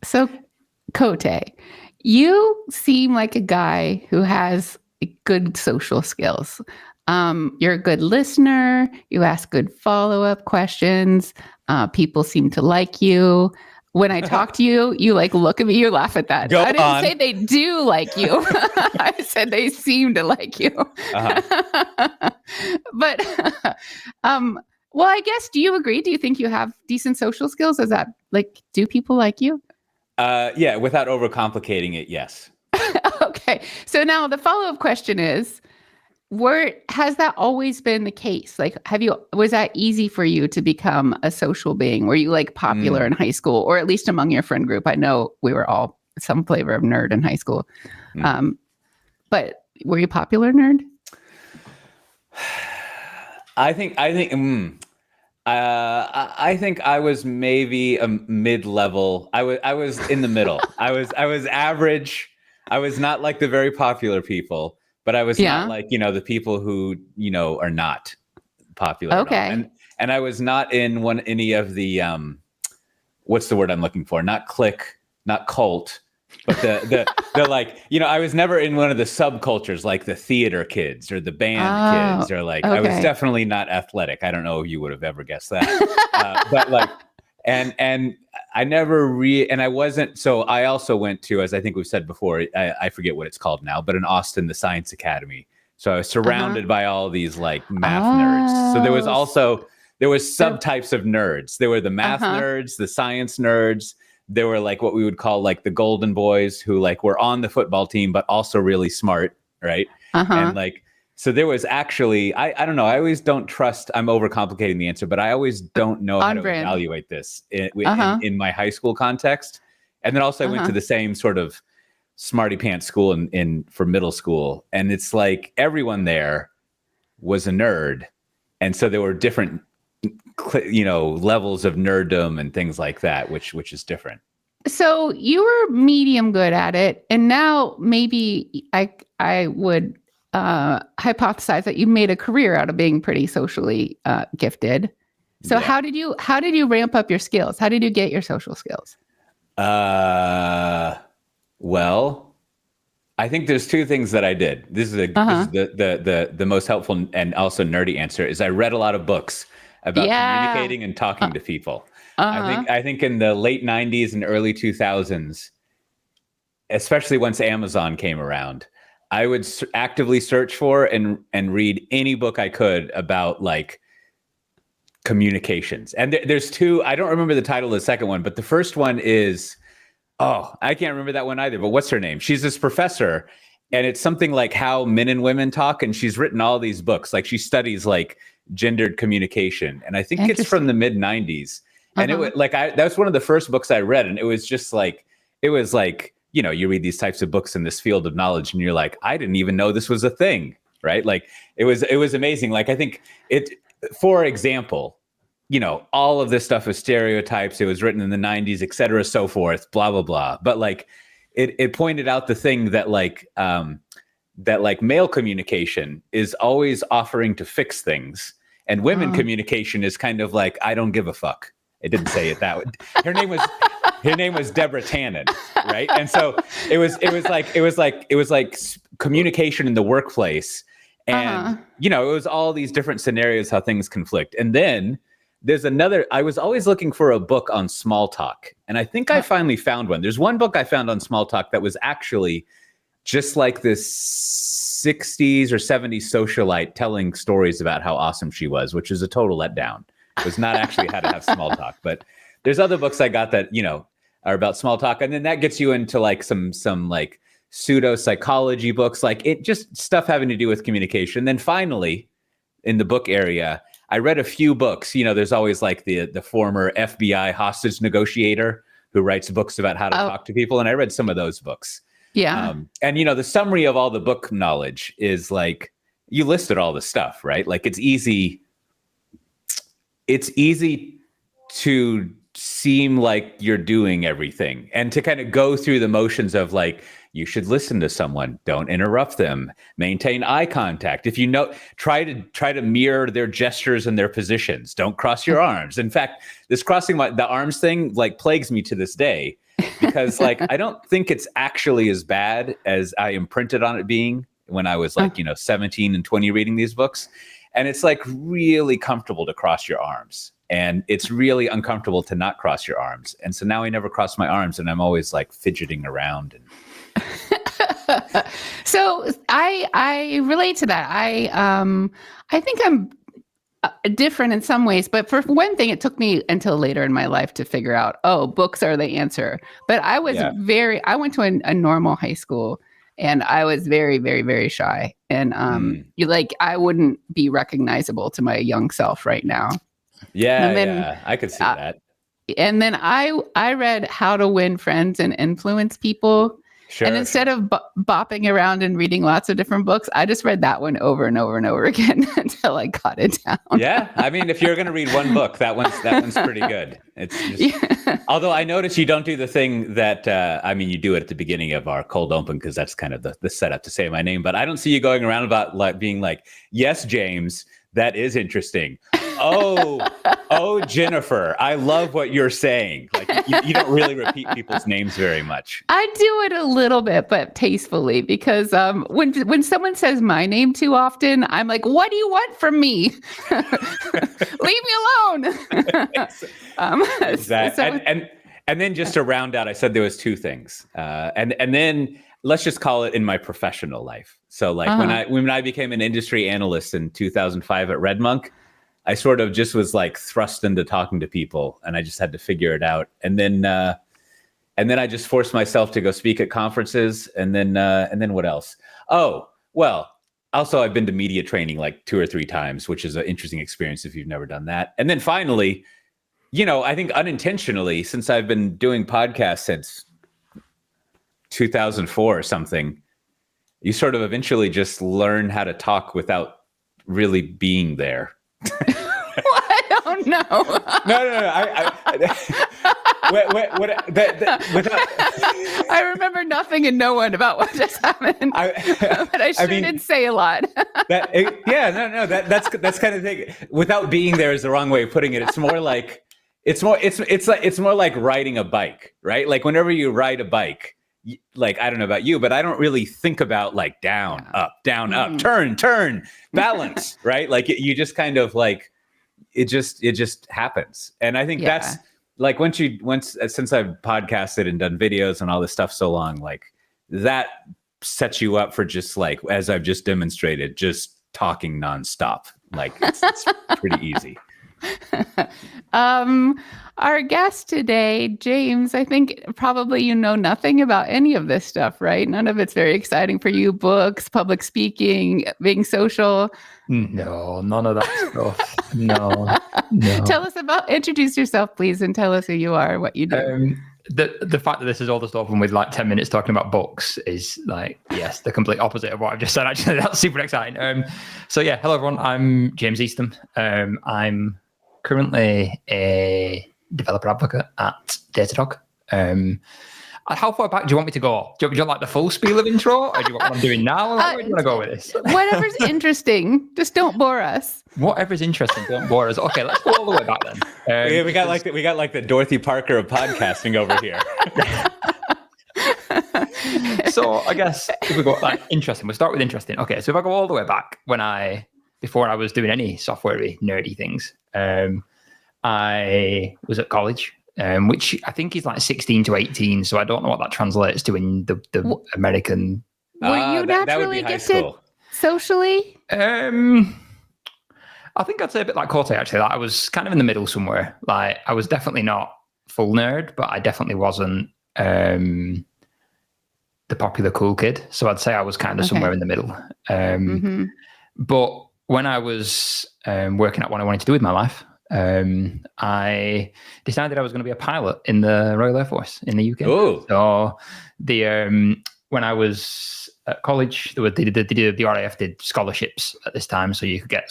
So, Coté, you seem like a guy who has good social skills. You're a good listener. You ask good follow-up questions. People seem to like you. When I talk to you, you like look at me, you laugh at that. Go I didn't on. say they do like you. I said they seem to like you. But, well, I guess, do you agree? Do you think you have decent social skills? Is that like, do people like you? Yeah, without overcomplicating it, yes. Okay. So now the follow-up question is, has that always been the case? Like, was that easy for you to become a social being? Were you like popular in high school, or at least among your friend group? I know we were all some flavor of nerd in high school. But were you popular nerd? I think I was maybe a mid-level. I was in the middle. I was average. I was not like the very popular people, but I was not like, the people who, are not popular at all. And I was not in any of the what's the word I'm looking for? Not clique, not cult, but the like, I was never in one of the subcultures, like the theater kids or the band kids, or like, I was definitely not athletic. I don't know if you would have ever guessed that. But like, and I never and I wasn't, so I also went to, as I think we've said before, I forget what it's called now, but in Austin, the Science Academy. So I was surrounded by all these like math nerds. So there was subtypes of nerds. There were the math nerds, the science nerds. There were like what we would call like the golden boys, who like were on the football team, but also really smart. Right. And like, so there was actually, I don't know. I always don't trust, I'm overcomplicating the answer, but I always don't know how to evaluate this in my high school context. And then also I went to the same sort of smarty pants school for middle school. And it's like everyone there was a nerd. And so there were different, levels of nerddom and things like that, which is different. So you were medium good at it. And now maybe I would hypothesize that you made a career out of being pretty socially gifted. So how did you ramp up your skills? How did you get your social skills? Well, I think there's two things that I did. This is the most helpful and also nerdy answer is I read a lot of books about communicating and talking to people. I think in the late 90s and early 2000s, especially once Amazon came around, I would actively search for and read any book I could about like communications. And there's two, I don't remember the title of the second one, but the first one is, I can't remember that one either, but what's her name? She's this professor, and it's something like How Men and Women Talk. And she's written all these books. Like she studies like gendered communication. And I think it's from the mid 90s. And it was like, that was one of the first books I read. And it was just like, you read these types of books in this field of knowledge and you're like, I didn't even know this was a thing, right? Like it was amazing. Like I think for example, all of this stuff is stereotypes. It was written in the 90s, et cetera, so forth, blah, blah, blah. But like it pointed out the thing that male communication is always offering to fix things. And women communication is kind of like, I don't give a fuck. It didn't say it that way. Her name was Deborha Tannan, right? And so it was like communication in the workplace. And, it was all these different scenarios, how things conflict. And then there's I was always looking for a book on small talk. And I think I finally found one. There's one book I found on small talk that was actually just like this 60s or 70s socialite telling stories about how awesome she was, which is a total letdown. It was not actually how to have small talk. But there's other books I got that, are about small talk. And then that gets you into like some like pseudo psychology books, like it just stuff having to do with communication. Then finally, in the book area, I read a few books. There's always like the former FBI hostage negotiator who writes books about how to talk to people. And I read some of those books. Yeah. And the summary of all the book knowledge is like, you listed all the stuff, right? Like it's easy to seem like you're doing everything and to kind of go through the motions of like, you should listen to someone, don't interrupt them, maintain eye contact. If try to mirror their gestures and their positions, don't cross your arms. In fact, this crossing the arms thing like plagues me to this day. because like I don't think it's actually as bad as I imprinted on it being when I was like, 17 and 20 reading these books. And it's like really comfortable to cross your arms. And it's really uncomfortable to not cross your arms. And so now I never cross my arms and I'm always like fidgeting around. So I relate to that. I think I'm different in some ways, but for one thing, it took me until later in my life to figure out, books are the answer. But I was I went to a normal high school and I was very, very, very shy. And I wouldn't be recognizable to my young self right now. Yeah, I could see that. And then I read How to Win Friends and Influence People. Sure, and instead of bopping around and reading lots of different books, I just read that one over and over and over again until I got it down. Yeah, I mean, if you're going to read one book, that one's pretty good. It's just, although I notice you don't do the thing that you do it at the beginning of our cold open because that's kind of the setup to say my name. But I don't see you going around about like being like, yes, James, that is interesting. Oh, Jennifer, I love what you're saying. Like you don't really repeat people's names very much. I do it a little bit, but tastefully, because when someone says my name too often, I'm like, what do you want from me? Leave me alone. Exactly. And then just to round out, I said there was two things. And then let's just call it in my professional life. So like when I became an industry analyst in 2005 at Red Monk, I sort of just was like thrust into talking to people and I just had to figure it out. And then I just forced myself to go speak at conferences. And then what else? Oh, well, also I've been to media training like 2 or 3 times, which is an interesting experience if you've never done that. And then finally, I think unintentionally, since I've been doing podcasts since 2004 or something, you sort of eventually just learn how to talk without really being there. Well, I don't know. I remember nothing and no one about what just happened, but I did say a lot. That's kind of thing. Without being there is the wrong way of putting it. It's more like it's more like riding a bike, right? Like whenever you ride a bike, like I don't know about you, but I don't really think about like down, up, turn, balance, right? Like you just kind of like it just happens. And I think that's like since I've podcasted and done videos and all this stuff so long, like that sets you up for just like, as I've just demonstrated, just talking nonstop. Like it's pretty easy. Our guest today, James, I think probably you know nothing about any of this stuff, right? None of it's very exciting for you. Books, public speaking, being social. No, none of that stuff. No. Introduce yourself, please, and tell us who you are, what you do. The fact that this is all just open with like 10 minutes talking about books is like, yes, the complete opposite of what I've just said. Actually, that's super exciting. Hello everyone. I'm James Eastham. I'm currently a developer advocate at Datadog. How far back do you want me to go? Do you want like the full spiel of intro, or do you want what I'm doing now? Where do you want to go with this? Whatever's interesting, just don't bore us. Whatever's interesting, don't bore us. Okay, let's go all the way back then. We got like the Dorothy Parker of podcasting over here. So I guess if we go like interesting, we'll start with interesting. Okay, so if I go all the way back before I was doing any software-y, nerdy things, I was at college. Which I think is like 16 to 18. So I don't know what that translates to in the American. Were you naturally gifted socially? I think I'd say a bit like Coté, actually. Like I was kind of in the middle somewhere. Like I was definitely not full nerd, but I definitely wasn't the popular cool kid. So I'd say I was kind of somewhere in the middle. But when I was working out what I wanted to do with my life, I decided I was going to be a pilot in the Royal Air Force in the UK. Ooh. So when I was at college, the RAF did scholarships at this time, so you could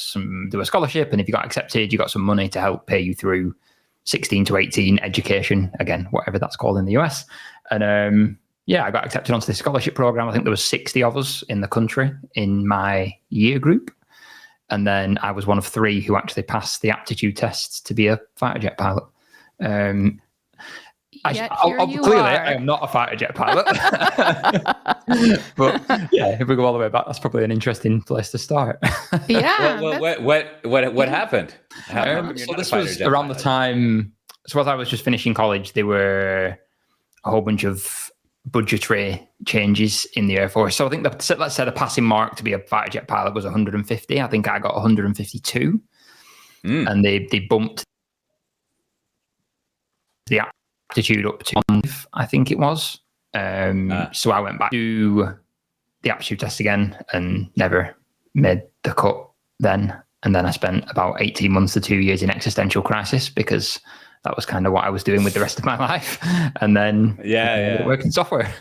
do a scholarship, and if you got accepted, you got some money to help pay you through 16 to 18 education, again, whatever that's called in the US. And I got accepted onto this scholarship program. I think there was 60 of us in the country in my year group. And then I was one of 3 who actually passed the aptitude tests to be a fighter jet pilot. Clearly, I am not a fighter jet pilot. But yeah, if we go all the way back, that's probably an interesting place to start. Yeah. What happened? So this was around the time. So as I was just finishing college, there were a whole bunch of budgetary changes in the Air Force. So I think let's say the passing mark to be a fighter jet pilot was 150. I think I got 152, and they bumped the aptitude up to 1, I think it was. So I went back to the aptitude test again and never made the cut then. And then I spent about 18 months to 2 years in existential crisis because that was kind of what I was doing with the rest of my life. And then working software.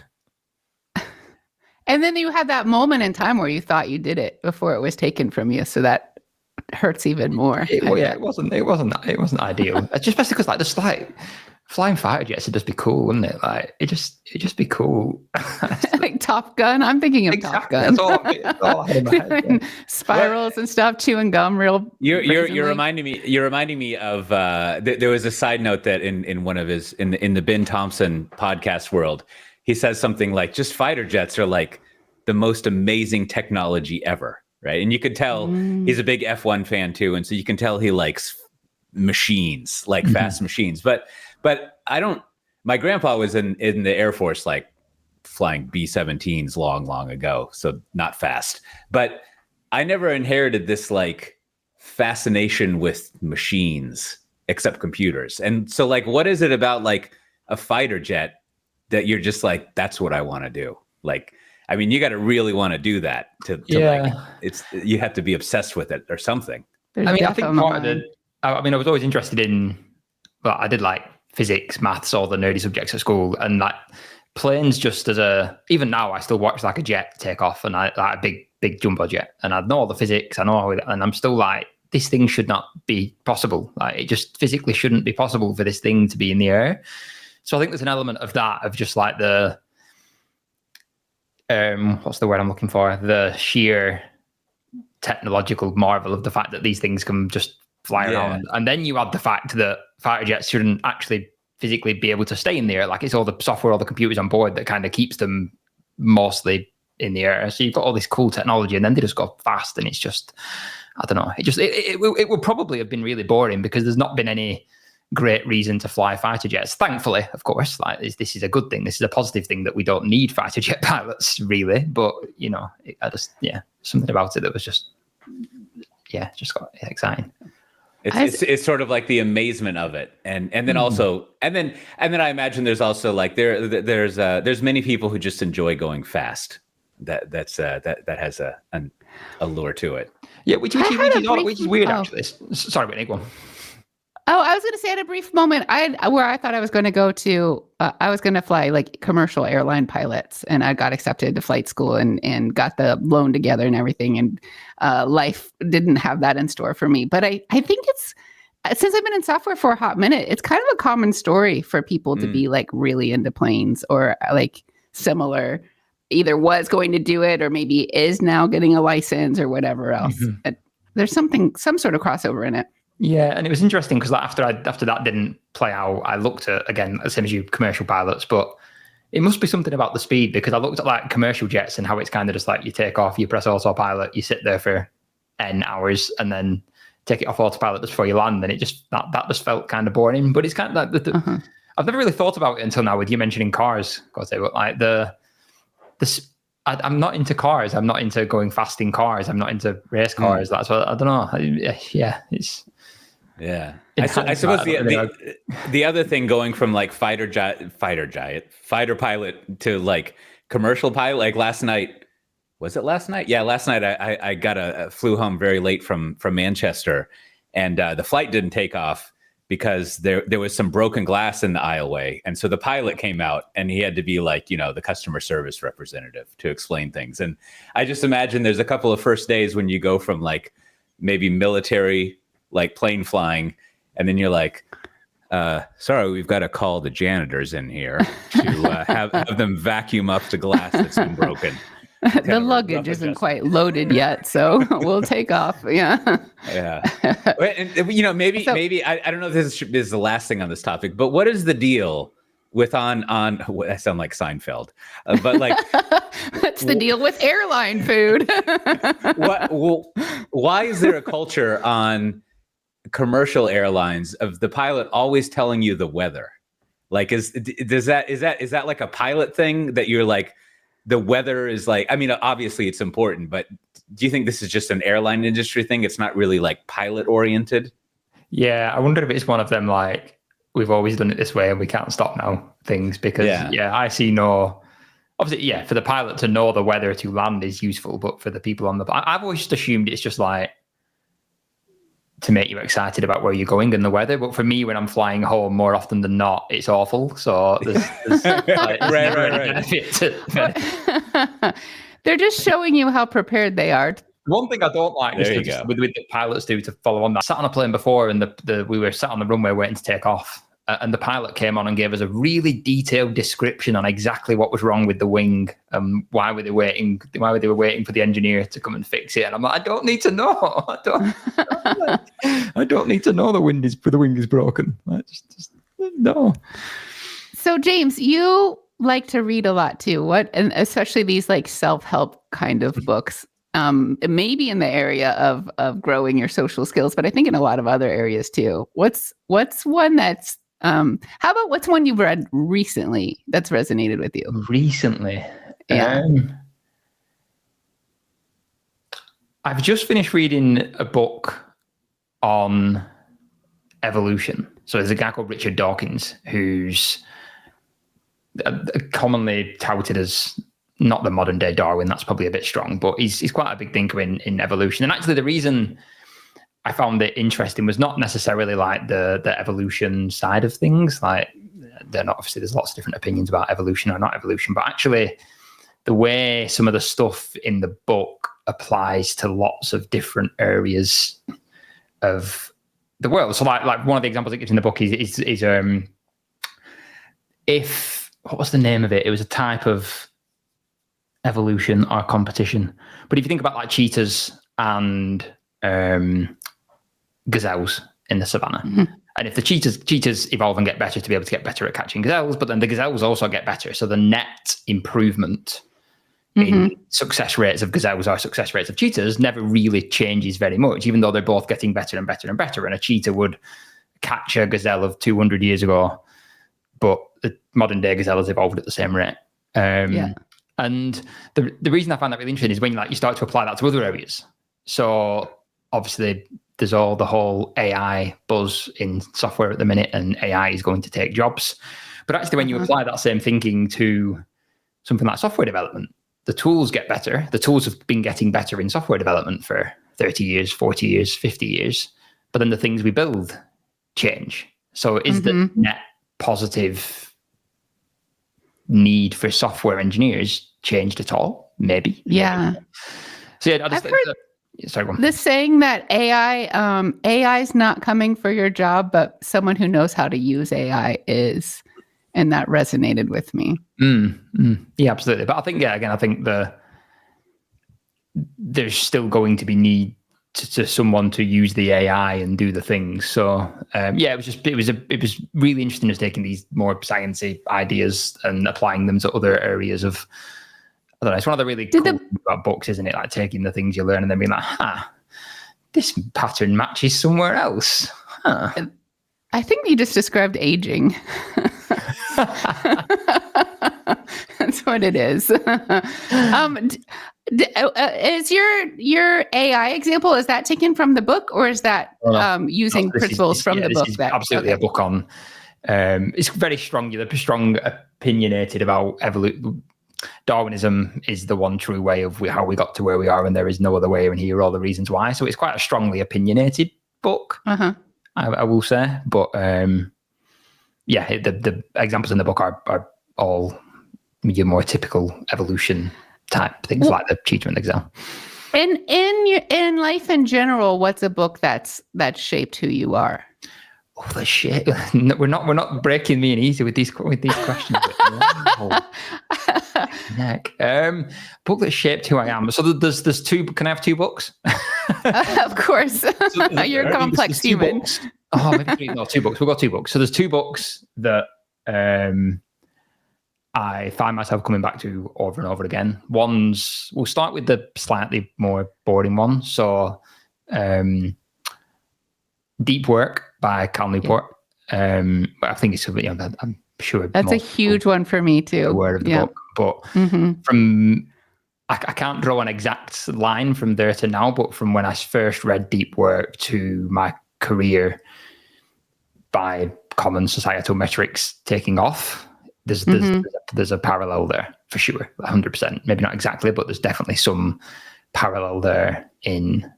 And then you had that moment in time where you thought you did it before it was taken from you. So that hurts even more. It wasn't ideal. It's just because like just like flying fighter jets would just be cool, wouldn't it? Like it'd just be cool. Like Top Gun. I'm thinking of Top Gun. That's all I had in my head. And spirals and stuff, chewing gum, You're reminding me of there was a side note that in one of his in the Ben Thompson podcast world, he says something like just fighter jets are like the most amazing technology ever, right? And you could tell he's a big F1 fan too, and so you can tell he likes machines, like fast machines. But I don't. My grandpa was in the Air Force, like flying B-17s long ago, so not fast. But I never inherited this like fascination with machines, except computers. And so, like, what is it about like a fighter jet that you're just like, that's what I want to do? Like, I mean, you got to really want to do that to like, you have to be obsessed with it or something. There's I mean, I think part of I was always interested in, well, I did like physics, maths, all the nerdy subjects at school, and like planes just even now I still watch like a jet take off and I like a big jumbo jet, and I know all the physics, I know, and I'm still like, this thing should not be possible. Like it just physically shouldn't be possible for this thing to be in the air. So I think there's an element of that, of just like the, what's the word I'm looking for? The sheer technological marvel of the fact that these things can just fly around. And then you add the fact that fighter jets shouldn't actually physically be able to stay in the air. Like it's all the software, all the computers on board that kind of keeps them mostly in the air. So you've got all this cool technology and then they just go fast, and it's just, I don't know. It would probably have been really boring because there's not been any great reason to fly fighter jets. Thankfully, of course, like this is a good thing. This is a positive thing that we don't need fighter jet pilots really. But you know, something about it that was just got exciting. It's sort of like the amazement of it, and then also and then I imagine there's also like there's many people who just enjoy going fast. That has an allure to it. Yeah, which is weird actually. Sorry, Whitney, go on. Oh, I was going to say, I had a brief moment where I thought I was going to go to, I was going to fly like commercial airline pilots, and I got accepted to flight school and got the loan together and everything. And life didn't have that in store for me. But I think it's, since I've been in software for a hot minute, it's kind of a common story for people to be like really into planes or like similar, either was going to do it or maybe is now getting a license or whatever else. There's some sort of crossover in it. Yeah, and it was interesting because like after that didn't play out, I looked at, again, the same as you, commercial pilots, but it must be something about the speed, because I looked at like commercial jets and how it's kind of just like you take off, you press autopilot, you sit there for N hours and then take it off autopilot just before you land, and it just that just felt kind of boring. But it's kind of like I've never really thought about it until now with you mentioning cars, but like I'm not into cars. I'm not into going fast in cars. I'm not into race cars. That's what I don't know. I suppose the other thing going from like fighter pilot to like commercial pilot, like last night, was it last night? Yeah, last night I flew home very late from Manchester, and the flight didn't take off because there was some broken glass in the aisleway, and so the pilot came out and he had to be like, you know, the customer service representative to explain things. And I just imagine there's a couple of first days when you go from like maybe military like plane flying, and then you're like, sorry, we've got to call the janitors in here to have them vacuum up the glass that's been broken. The luggage isn't quite loaded yet, so we'll take off. Yeah. And you know, maybe I don't know if this is the last thing on this topic, but what is the deal I sound like Seinfeld, but like that's the deal with airline food. Why is there a culture on commercial airlines of the pilot always telling you the weather? Like, is that like a pilot thing that you're like, the weather is like, I mean, obviously it's important, but do you think this is just an airline industry thing? It's not really like pilot oriented? Yeah, I wonder if it's one of them like, we've always done it this way and we can't stop now things, because I see obviously, for the pilot to know the weather to land is useful, but for the people on I've always just assumed it's just like to make you excited about where you're going and the weather. But for me, when I'm flying home, more often than not, it's awful. So there's never any benefit to They're just showing you how prepared they are. One thing I don't like is with the pilots do to follow on that. I sat on a plane before and we were sat on the runway waiting to take off. And the pilot came on and gave us a really detailed description on exactly what was wrong with the wing and why were they waiting for the engineer to come and fix it. And I'm like, I don't need to know. I don't need to know the wing is broken. Just no. So James, you like to read a lot too. And especially these like self-help kind of books. Maybe in the area of growing your social skills, but I think in a lot of other areas too. What's one that's how about what's one you've read recently that's resonated with you? Recently? Yeah. I've just finished reading a book on evolution. So there's a guy called Richard Dawkins who's commonly touted as not the modern day Darwin. That's probably a bit strong, but he's quite a big thinker in evolution. And actually the reason I found it interesting was not necessarily like the evolution side of things. Like obviously there's lots of different opinions about evolution or not evolution, but actually the way some of the stuff in the book applies to lots of different areas of the world. So like one of the examples it gives in the book is what was the name of it? It was a type of evolution or competition. But if you think about like cheetahs and gazelles in the savannah, and if the cheetahs evolve and get better to be able to get better at catching gazelles, but then the gazelles also get better. So the net improvement in success rates of gazelles or success rates of cheetahs never really changes very much, even though they're both getting better and better and better. And a cheetah would catch a gazelle of 200 years ago, but the modern day gazelle has evolved at the same rate. And the reason I find that really interesting is when you start to apply that to other areas. So obviously there's the whole AI buzz in software at the minute, and AI is going to take jobs. But actually when you apply that same thinking to something like software development, the tools get better. The tools have been getting better in software development for 30 years, 40 years, 50 years. But then the things we build change. So is the net positive need for software engineers changed at all? Maybe. Yeah. So yeah, I've heard the saying that AI is not coming for your job, but someone who knows how to use AI is, and that resonated with me. Yeah, absolutely. But I think I think there's still going to be need to someone to use the AI and do the things. So it was really interesting just taking these more sciencey ideas and applying them to other areas of. I don't know. It's one of the really cool things about books, isn't it? Like taking the things you learn and then being like, this pattern matches somewhere else. I think you just described aging. That's what it is. Is your AI example, is that taken from the book, or is that using principles from the book? This is absolutely a book on. It's very strong. You're strong opinionated about evolution. Darwinism is the one true way of how we got to where we are, and there is no other way, and here are all the reasons why. So it's quite a strongly opinionated book, I will say. But the examples in the book are all your more typical evolution type things, like the cheetah and the gazelle. In life in general, what's a book that's shaped who you are? Oh, the shit! No, we're not breaking me in easy with these questions. Book that shaped who I am. So there's two. Can I have two books? Of course. You're a complex human. Maybe 2 books. We've got 2 books. So there's 2 books that I find myself coming back to over and over again. We'll start with the slightly more boring one. So, Deep Work by Cal Newport. But I think it's, I'm sure that's a huge one for me too. Aware of the book, but I can't draw an exact line from there to now, but from when I first read Deep Work to my career by common societal metrics taking off, there's a parallel there for sure, 100%. Maybe not exactly, but there's definitely some parallel there in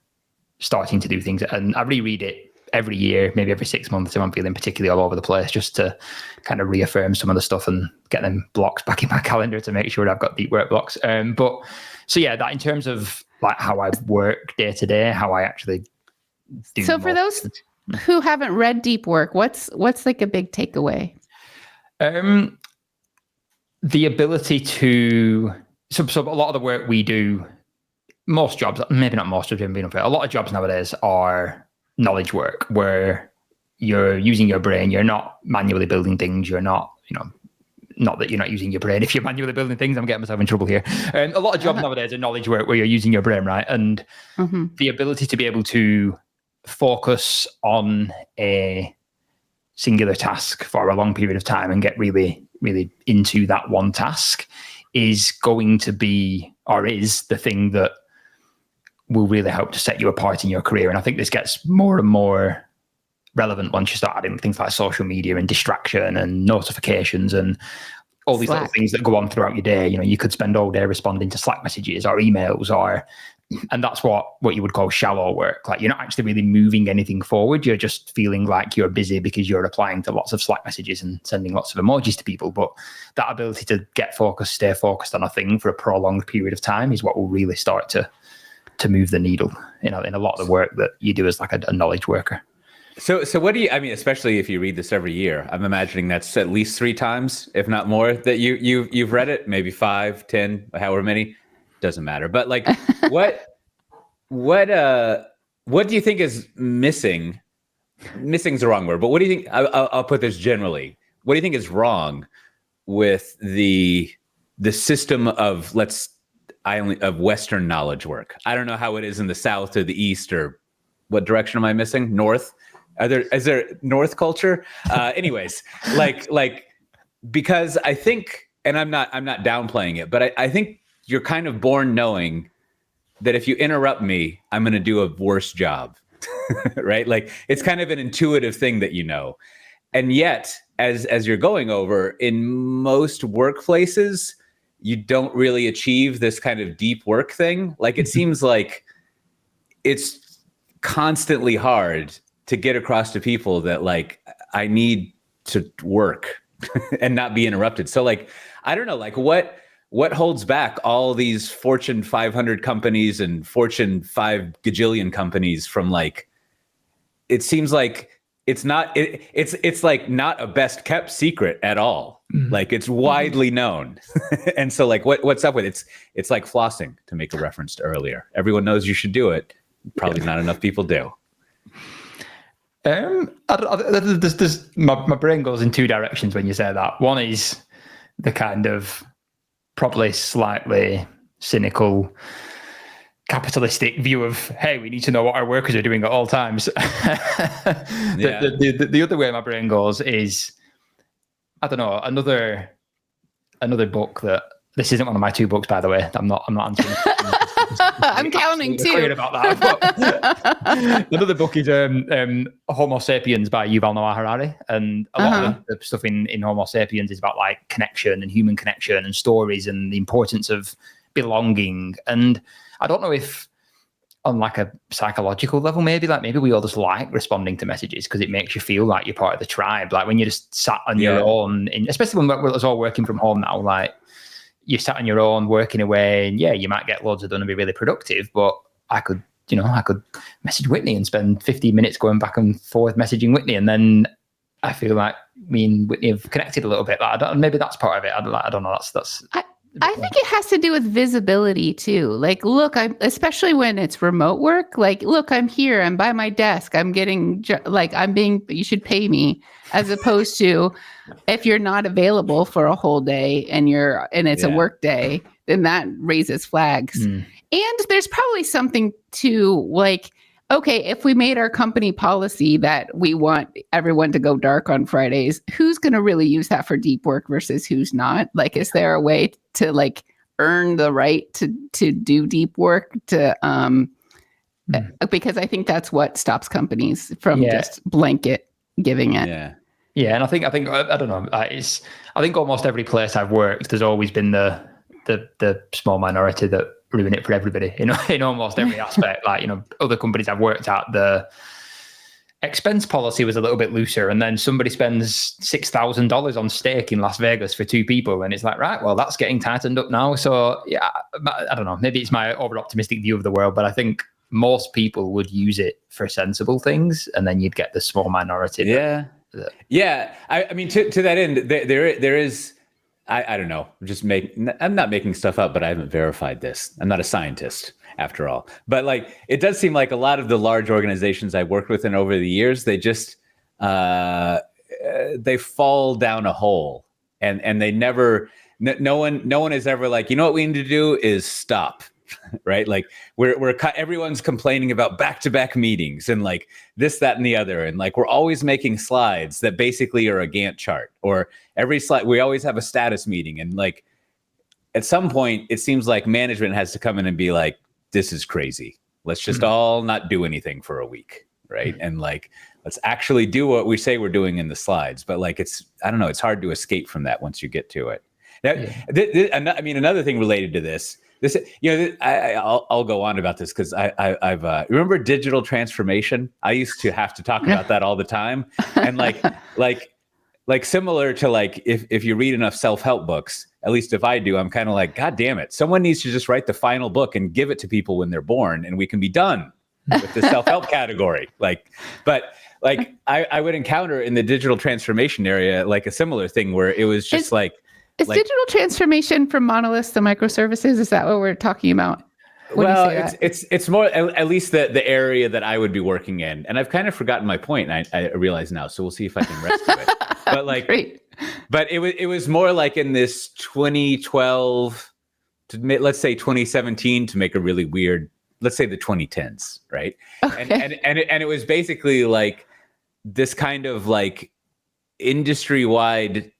starting to do things. And I reread it every year, maybe every 6 months, if I'm feeling particularly all over the place, just to kind of reaffirm some of the stuff and get them blocks back in my calendar to make sure that I've got deep work blocks. So yeah, that in terms of like how I work day to day, how I actually do. So for those who haven't read Deep Work, what's like a big takeaway? The ability to, so a lot of the work we do, most jobs, maybe not most jobs, being unfair, a lot of jobs nowadays are knowledge work where you're using your brain. You're not manually building things. You're not, not that you're not using your brain. If you're manually building things, I'm getting myself in trouble here. A lot of jobs nowadays are knowledge work where you're using your brain, right? And the ability to be able to focus on a singular task for a long period of time and get really, really into that one task is going to be, or is the thing that will really help to set you apart in your career. And I think this gets more and more relevant once you start adding things like social media and distraction and notifications and all these little things that go on throughout your day. You could spend all day responding to Slack messages or emails, and that's what you would call shallow work. Like you're not actually really moving anything forward. You're just feeling like you're busy because you're replying to lots of Slack messages and sending lots of emojis to people. But that ability to get focused, stay focused on a thing for a prolonged period of time is what will really start to move the needle in a lot of the work that you do as like a knowledge worker. So what do you, I mean, especially if you read this every year, I'm imagining that's at least 3 times, if not more, that you've read it, maybe 5, 10, however many, doesn't matter. But like, what do you think is missing? Missing is the wrong word, but what do you think, I'll put this generally. What do you think is wrong with the system of of Western knowledge work? I don't know how it is in the South or the East, or what direction am I missing? North? Is there North culture? Anyways, like because I think, and I'm not downplaying it, but I think you're kind of born knowing that if you interrupt me, I'm going to do a worse job, right? Like it's kind of an intuitive thing that and yet as you're going over, in most workplaces, you don't really achieve this kind of deep work thing. Like it seems like it's constantly hard to get across to people that like, I need to work and not be interrupted. So like, I don't know, like what holds back all these Fortune 500 companies and Fortune 5 gajillion companies from like, it seems like it's like not a best kept secret at all. Like it's widely known. And so like, what's up with it? It's like flossing, to make a reference to earlier. Everyone knows you should do it. Probably not enough people do. My brain goes in 2 directions when you say that. One is the kind of probably slightly cynical capitalistic view of, hey, we need to know what our workers are doing at all times. The other way my brain goes is, I don't know, another book that, this isn't one of my 2 books, by the way. I'm not answering. I'm counting too. Clear about that. Another book is Homo Sapiens by Yuval Noah Harari, and a lot of the stuff in Homo Sapiens is about like connection and human connection and stories and the importance of belonging. And I don't know if on like a psychological level, maybe we all just like responding to messages because it makes you feel like you're part of the tribe. Like when you're just sat on your own, especially when we're all working from home now, like you sat on your own working away, and you might get loads of done and be really productive, but I could message Whitney and spend 15 minutes going back and forth messaging Whitney, and then I feel like me and Whitney have connected a little bit. Like, maybe that's part of it. I don't know. That's I think it has to do with visibility too. Like, look, especially when it's remote work, like, look, I'm here, I'm by my desk, I'm getting, you should pay me, as opposed to if you're not available for a whole day and it's a work day, then that raises flags. And there's probably something to like, okay, if we made our company policy that we want everyone to go dark on Fridays, who's going to really use that for deep work versus who's not? Like, is there a way to like earn the right to do deep work because I think that's what stops companies from just blanket giving it. Yeah. And I think I don't know. I think almost every place I've worked, there's always been the small minority that ruin it for everybody, in almost every aspect. Like, other companies I've worked at, the expense policy was a little bit looser, and then somebody spends $6,000 on steak in Las Vegas for 2 people, and it's like, right, well, that's getting tightened up now. So yeah, I don't know, maybe it's my over optimistic view of the world, but I think most people would use it for sensible things, and then you'd get the small minority. I mean, to that end, there is, I don't know, I'm not making stuff up, but I haven't verified this. I'm not a scientist after all, but like, it does seem like a lot of the large organizations I've worked with and over the years, they just, they fall down a hole, and they never, no one is ever like, what we need to do is stop. Right? Like everyone's complaining about back-to-back meetings and like this, that, and the other. And like, we're always making slides that basically are a Gantt chart, or every slide, we always have a status meeting. And like, at some point, it seems like management has to come in and be like, this is crazy. Let's just all not do anything for a week. Right. And like, let's actually do what we say we're doing in the slides. But like, I don't know, it's hard to escape from that once you get to it. I mean, another thing related to this, I'll go on about this because I've remember digital transformation. I used to have to talk about that all the time, and like similar to like if you read enough self-help books, at least if I do, I'm kind of like, God damn it, someone needs to just write the final book and give it to people when they're born, and we can be done with the self-help category. But I would encounter in the digital transformation area like a similar thing where it was just Is digital transformation from monoliths to microservices? Is that what we're talking about? It's more at least the area that I would be working in, and I've kind of forgotten my point. And I realize now, so we'll see if I can rescue it. But like, great. But it was more like in this 2012 to let's say 2017 to make a really weird. Let's say the 2010s, right? Okay. And it was basically like this kind of like industry-wide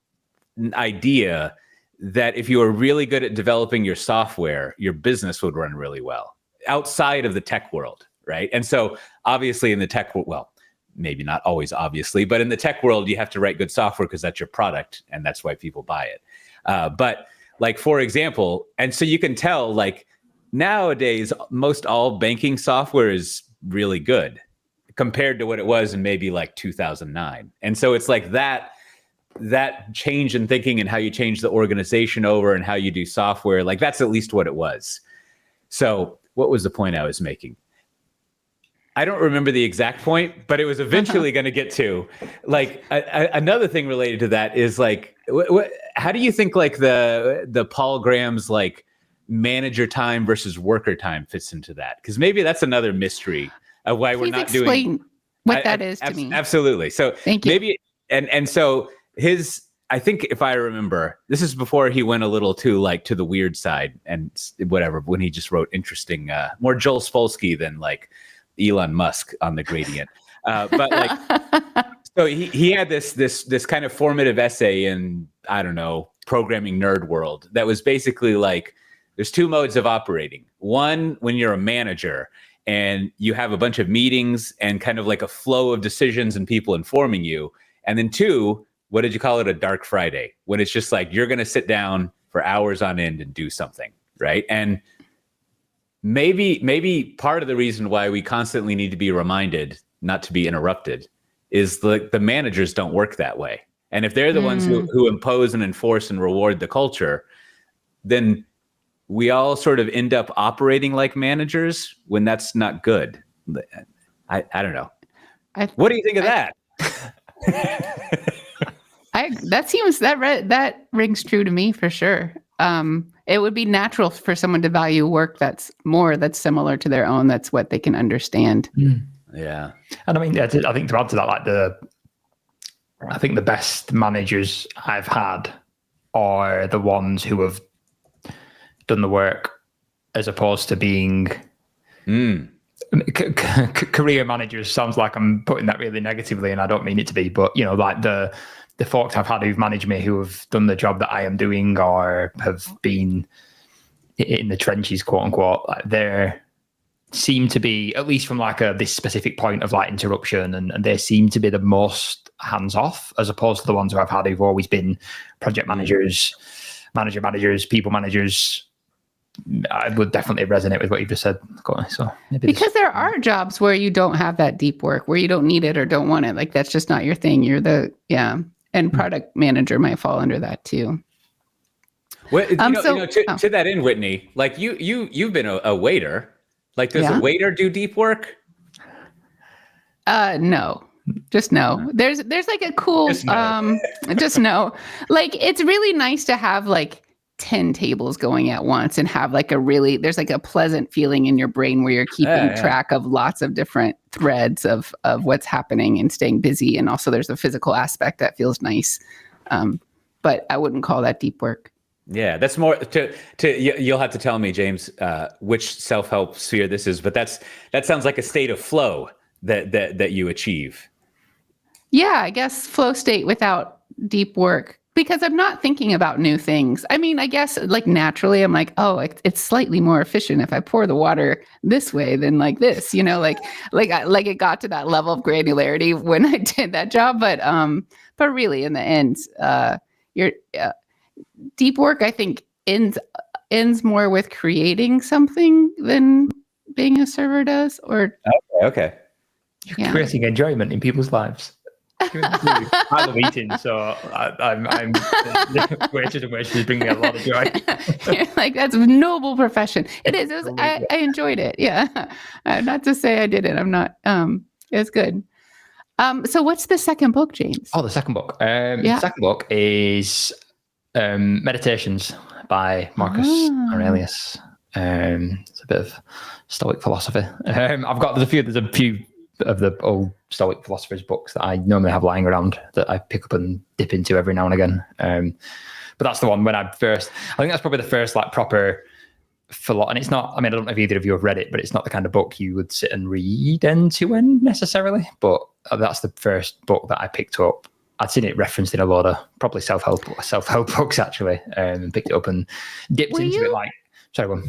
idea that if you were really good at developing your software, your business would run really well outside of the tech world, right? And so obviously in the tech world, well, maybe not always obviously, but in the tech world, you have to write good software because that's your product and that's why people buy it. But like, for example, and so you can tell like nowadays, most all banking software is really good compared to what it was in maybe like 2009. And so it's like that change in thinking and how you change the organization over and how you do software, like that's at least what it was. So what was the point I was making? I don't remember the exact point, but it was eventually going to get to like another thing related to that is like, how do you think like the Paul Graham's like manager time versus worker time fits into that? Because maybe that's another mystery of why we're not doing. Explain what that is to me. Absolutely. So thank you. Maybe and so I think if I remember, this is before he went a little too like to the weird side and whatever, when he just wrote interesting, more Joel Spolsky than like Elon Musk on the gradient. But like, so he had this kind of formative essay in, I don't know, programming nerd world that was basically like, there's 2 modes of operating. One, when you're a manager and you have a bunch of meetings and kind of like a flow of decisions and people informing you. And then 2, what did you call it? A dark Friday, when it's just like, you're going to sit down for hours on end and do something. Right. And maybe part of the reason why we constantly need to be reminded not to be interrupted is the managers don't work that way. And if they're the ones who impose and enforce and reward the culture, then we all sort of end up operating like managers when that's not good. I don't know. What do you think of that? That rings true to me for sure. it would be natural for someone to value work that's similar to their own. That's what they can understand. Yeah. And I mean, I think to add to that, I think the best managers I've had are the ones who have done the work, as opposed to being career managers. Sounds like I'm putting that really negatively, and I don't mean it to be, but like the folks I've had who've managed me, who have done the job that I am doing or have been in the trenches, quote unquote, like they seem to be, at least from like this specific point of like interruption, and they seem to be the most hands off, as opposed to the ones who I've had who've always been project managers, managers, people managers. I would definitely resonate with what you've just said, Coté. So because there are jobs where you don't have that deep work, where you don't need it or don't want it. Like that's just not your thing. You're and product manager might fall under that too. Well, to that end, Whitney, like you've been a waiter. Like, does a waiter do deep work? No. Just no. There's like a cool just no. Like it's really nice to have like 10 tables going at once and have like there's like a pleasant feeling in your brain where you're keeping track of lots of different threads of what's happening and staying busy. And also there's a physical aspect that feels nice. But I wouldn't call that deep work. Yeah, that's more you'll have to tell me, James, which self-help sphere this is, but that sounds like a state of flow that you achieve. Yeah, I guess flow state without deep work. Because I'm not thinking about new things. I mean, I guess like naturally I'm like, oh, it's slightly more efficient if I pour the water this way than like this, like it got to that level of granularity when I did that job. But really in the end, your deep work, I think ends more with creating something than being a server does. Or okay. You're creating enjoyment in people's lives. I love eating, so I'm waiters and waitresses bring me a lot of joy. Like that's a noble profession. It is. I enjoyed it. Yeah, not to say I didn't. I'm not. It's good. So what's the second book, James? Oh, the second book. The second book is Meditations by Marcus Aurelius. It's a bit of Stoic philosophy. There's a few of the old Stoic philosophers' books that I normally have lying around that I pick up and dip into every now and again. But that's the one when I think that's probably the first like proper and it's not, I mean, I don't know if either of you have read it, but it's not the kind of book you would sit and read end to end necessarily. But that's the first book that I picked up. I'd seen it referenced in a lot of probably self-help books actually, and picked it up and dipped into it like, sorry, go on.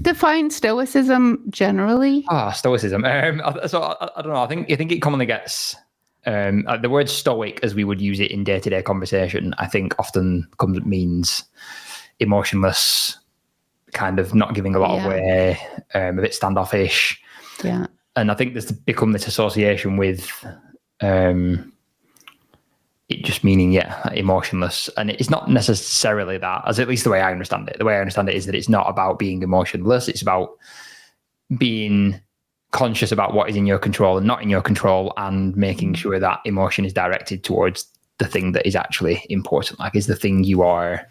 Define Stoicism generally. Stoicism. So I don't know. I think it commonly gets the word Stoic, as we would use it in day-to-day conversation, I think often means emotionless, kind of not giving a lot away, a bit standoffish. Yeah. And I think there's become this association with it just meaning, emotionless. And it's not necessarily that, as at least the way I understand it. The way I understand it is that it's not about being emotionless. It's about being conscious about what is in your control and not in your control, and making sure that emotion is directed towards the thing that is actually important. Like, is the thing you are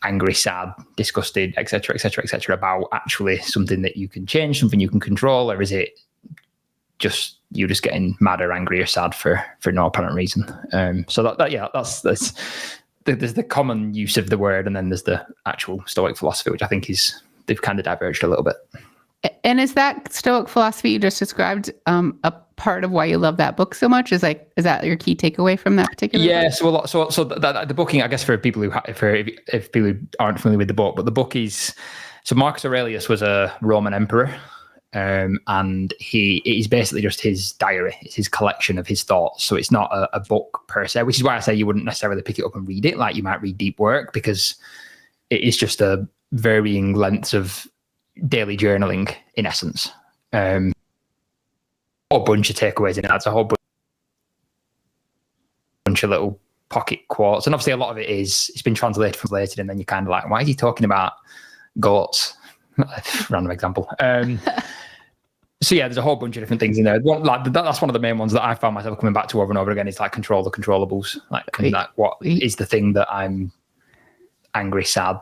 angry, sad, disgusted, etc., about actually something that you can change, something you can control, or is it just you're just getting mad or angry or sad for no apparent reason? So that's there's the common use of the word, and then there's the actual Stoic philosophy, which I think they've kind of diverged a little bit. And is that Stoic philosophy you just described a part of why you love that book so much? Is that your key takeaway from that particular book? So the booking, I guess, for people if people who aren't familiar with the book, but the book is, so Marcus Aurelius was a Roman emperor, and it is basically just his diary. It's his collection of his thoughts. So it's not a book per se, which is why I say you wouldn't necessarily pick it up and read it like you might read deep work, because it is just a varying lengths of daily journaling in essence. A whole bunch of takeaways in it. That's a whole bunch of little pocket quotes, and obviously a lot of it it's been translated, and then you're kind of like, why is he talking about goats? Random example. So there's a whole bunch of different things in there. That's one of the main ones that I found myself coming back to over and over again. Is like control the controllables. What is the thing that I'm angry, sad,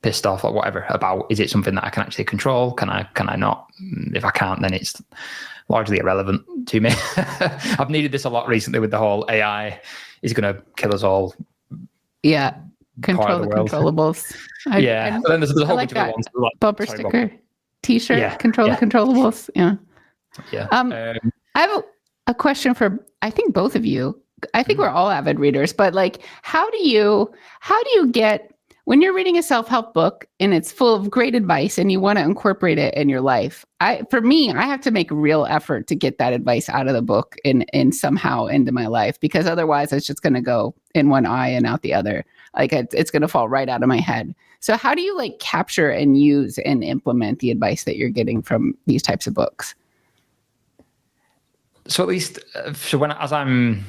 pissed off or whatever about, is it something that I can actually control? Can I not? If I can't, then it's largely irrelevant to me. I've needed this a lot recently with the whole AI is going to kill us all. Yeah. Control the controllables. But then there's a whole bunch of other ones. Bumper sticker, t-shirt, control the controllables. Yeah. I have a question for, I think, both of you. I think we're all avid readers, but like, how do you get, when you're reading a self-help book and it's full of great advice and you want to incorporate it in your life? For me, I have to make real effort to get that advice out of the book and somehow into my life, because otherwise it's just going to go in one eye and out the other. Like it's going to fall right out of my head. So how do you like capture and use and implement the advice that you're getting from these types of books? So at least, as I'm,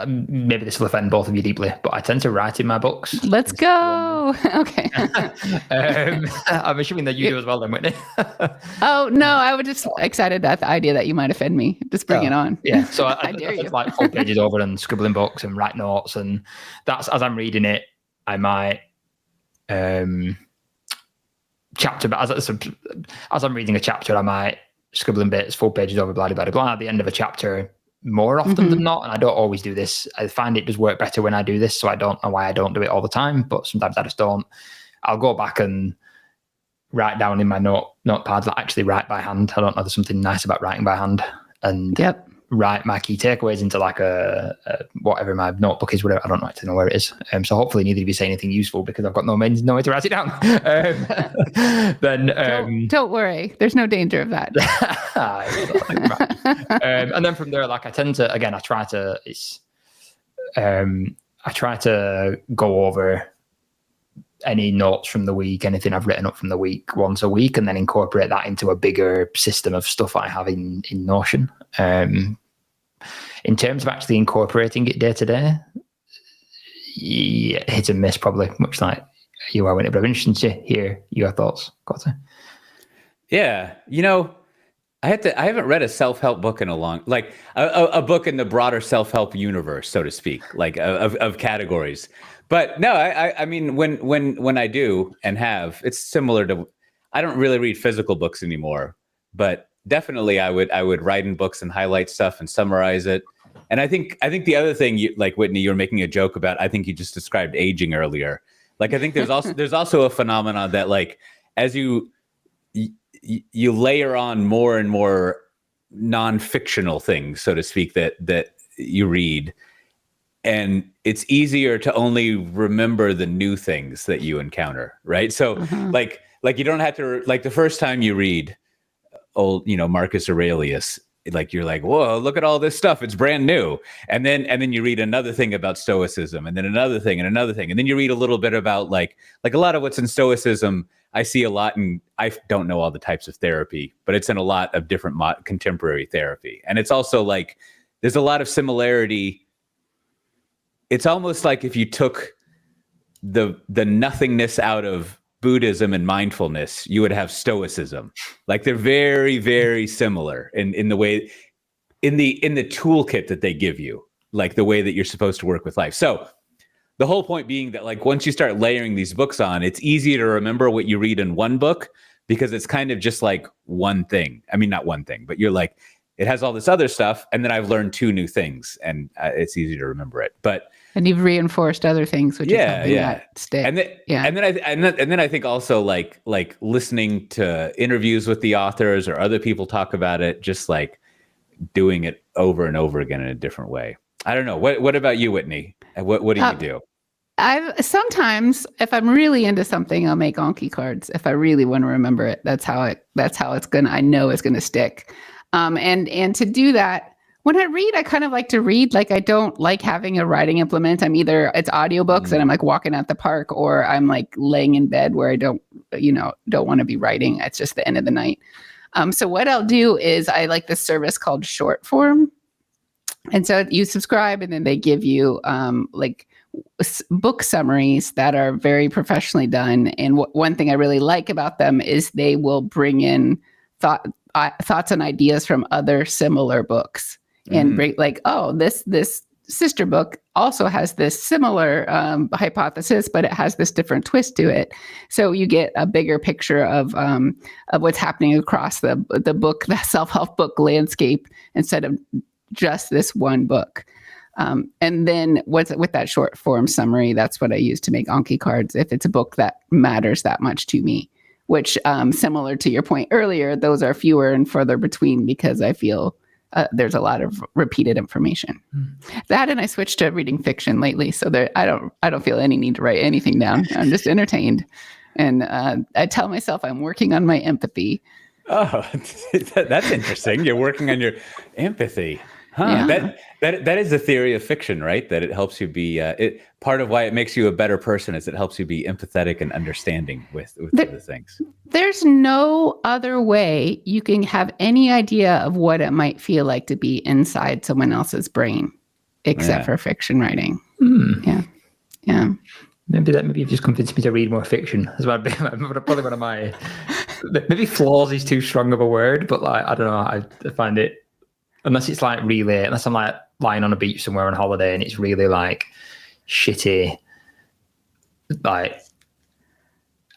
maybe this will offend both of you deeply, but I tend to write in my books. Let's go. Okay. I'm assuming that you do as well then, Whitney. Oh, no, I was just excited at the idea that you might offend me. Just bring it on. Yeah. So I dare you. Like 4 pages over and scribbling books and write notes. And that's, as I'm reading it, I might chapter, but as I'm reading a chapter, I might scribbling bits, 4 pages over, blah, blah, blah, blah, at the end of a chapter, more often than not. And I don't always do this. I find it does work better when I do this. So I don't know why I don't do it all the time, but sometimes I just don't. I'll go back and write down in my notepads, like actually write by hand. I don't know, there's something nice about writing by hand, and write my key takeaways into like a whatever my notebook is, whatever. I don't actually know where it is. So hopefully neither of you say anything useful, because I've got no way to write it down. Then don't worry, there's no danger of that. And then from there, like I tend to, again, I try to go over any notes from the week, anything I've written up from the week once a week, and then incorporate that into a bigger system of stuff I have in Notion. In terms of actually incorporating it day to day, hit and miss probably, much like you are, Whitney, but I'm interested to hear your thoughts, Coté. Yeah, I haven't read a self-help book in a long, like a book in the broader self-help universe, so to speak, like of categories. But no, I mean, when I do and have, it's similar to, I don't really read physical books anymore, but definitely I would write in books and highlight stuff and summarize it. And I think the other thing, like Whitney, you were making a joke about, I think you just described aging earlier. Like, I think there's also a phenomenon that, like, as you layer on more and more non-fictional things, so to speak, that you read, and it's easier to only remember the new things that you encounter, right? So like you don't have to, like, the first time you read old, Marcus Aurelius, like, you're like, whoa, look at all this stuff, it's brand new. And then you read another thing about Stoicism, and then another thing and another thing. And then you read a little bit about like a lot of what's in Stoicism, I see a lot, and I don't know all the types of therapy, but it's in a lot of different contemporary therapy. And it's also like, there's a lot of similarity. It's almost like if you took the nothingness out of Buddhism and mindfulness, you would have Stoicism. Like, they're very, very similar in the way, in the toolkit that they give you, like the way that you're supposed to work with life. So the whole point being that, like, once you start layering these books on, it's easy to remember what you read in one book, because it's kind of just like one thing. I mean, not one thing, but you're like, it has all this other stuff, and then I've learned 2 new things, and it's easy to remember it. And you've reinforced other things, which is helping that stick. And then I think also like listening to interviews with the authors or other people talk about it, just like doing it over and over again in a different way. I don't know. What about you, Whitney? What do you do? Sometimes, if I'm really into something, I'll make Anki cards. If I really want to remember it, that's how it's gonna. I know it's gonna stick. And to do that, when I read, I kind of like to read. Like, I don't like having a writing implement. It's audiobooks and I'm like walking at the park, or I'm like laying in bed where I don't want to be writing. It's just the end of the night. So what I'll do is I like this service called Short Form. And so you subscribe, and then they give you like book summaries that are very professionally done. And one thing I really like about them is they will bring in thoughts and ideas from other similar books, and break, like, oh, this sister book also has this similar hypothesis, but it has this different twist to it. So you get a bigger picture of what's happening across the book, the self-help book landscape, instead of just this one book. And then with that short form summary, that's what I use to make Anki cards if it's a book that matters that much to me, which similar to your point earlier, those are fewer and further between because I feel there's a lot of repeated information. That, and I switched to reading fiction lately, so I don't feel any need to write anything down. I'm just entertained, and I tell myself I'm working on my empathy. Oh, that's interesting. You're working on your empathy, huh? Yeah. That is the theory of fiction, right? That it helps you be. Part of why it makes you a better person is it helps you be empathetic and understanding with other things. There's no other way you can have any idea of what it might feel like to be inside someone else's brain, except for fiction writing. Yeah. Maybe you've just convinced me to read more fiction. That's probably one of my maybe flaws is too strong of a word, but like I don't know. I find it, unless it's like really, unless I'm like lying on a beach somewhere on holiday and it's really like shitty, like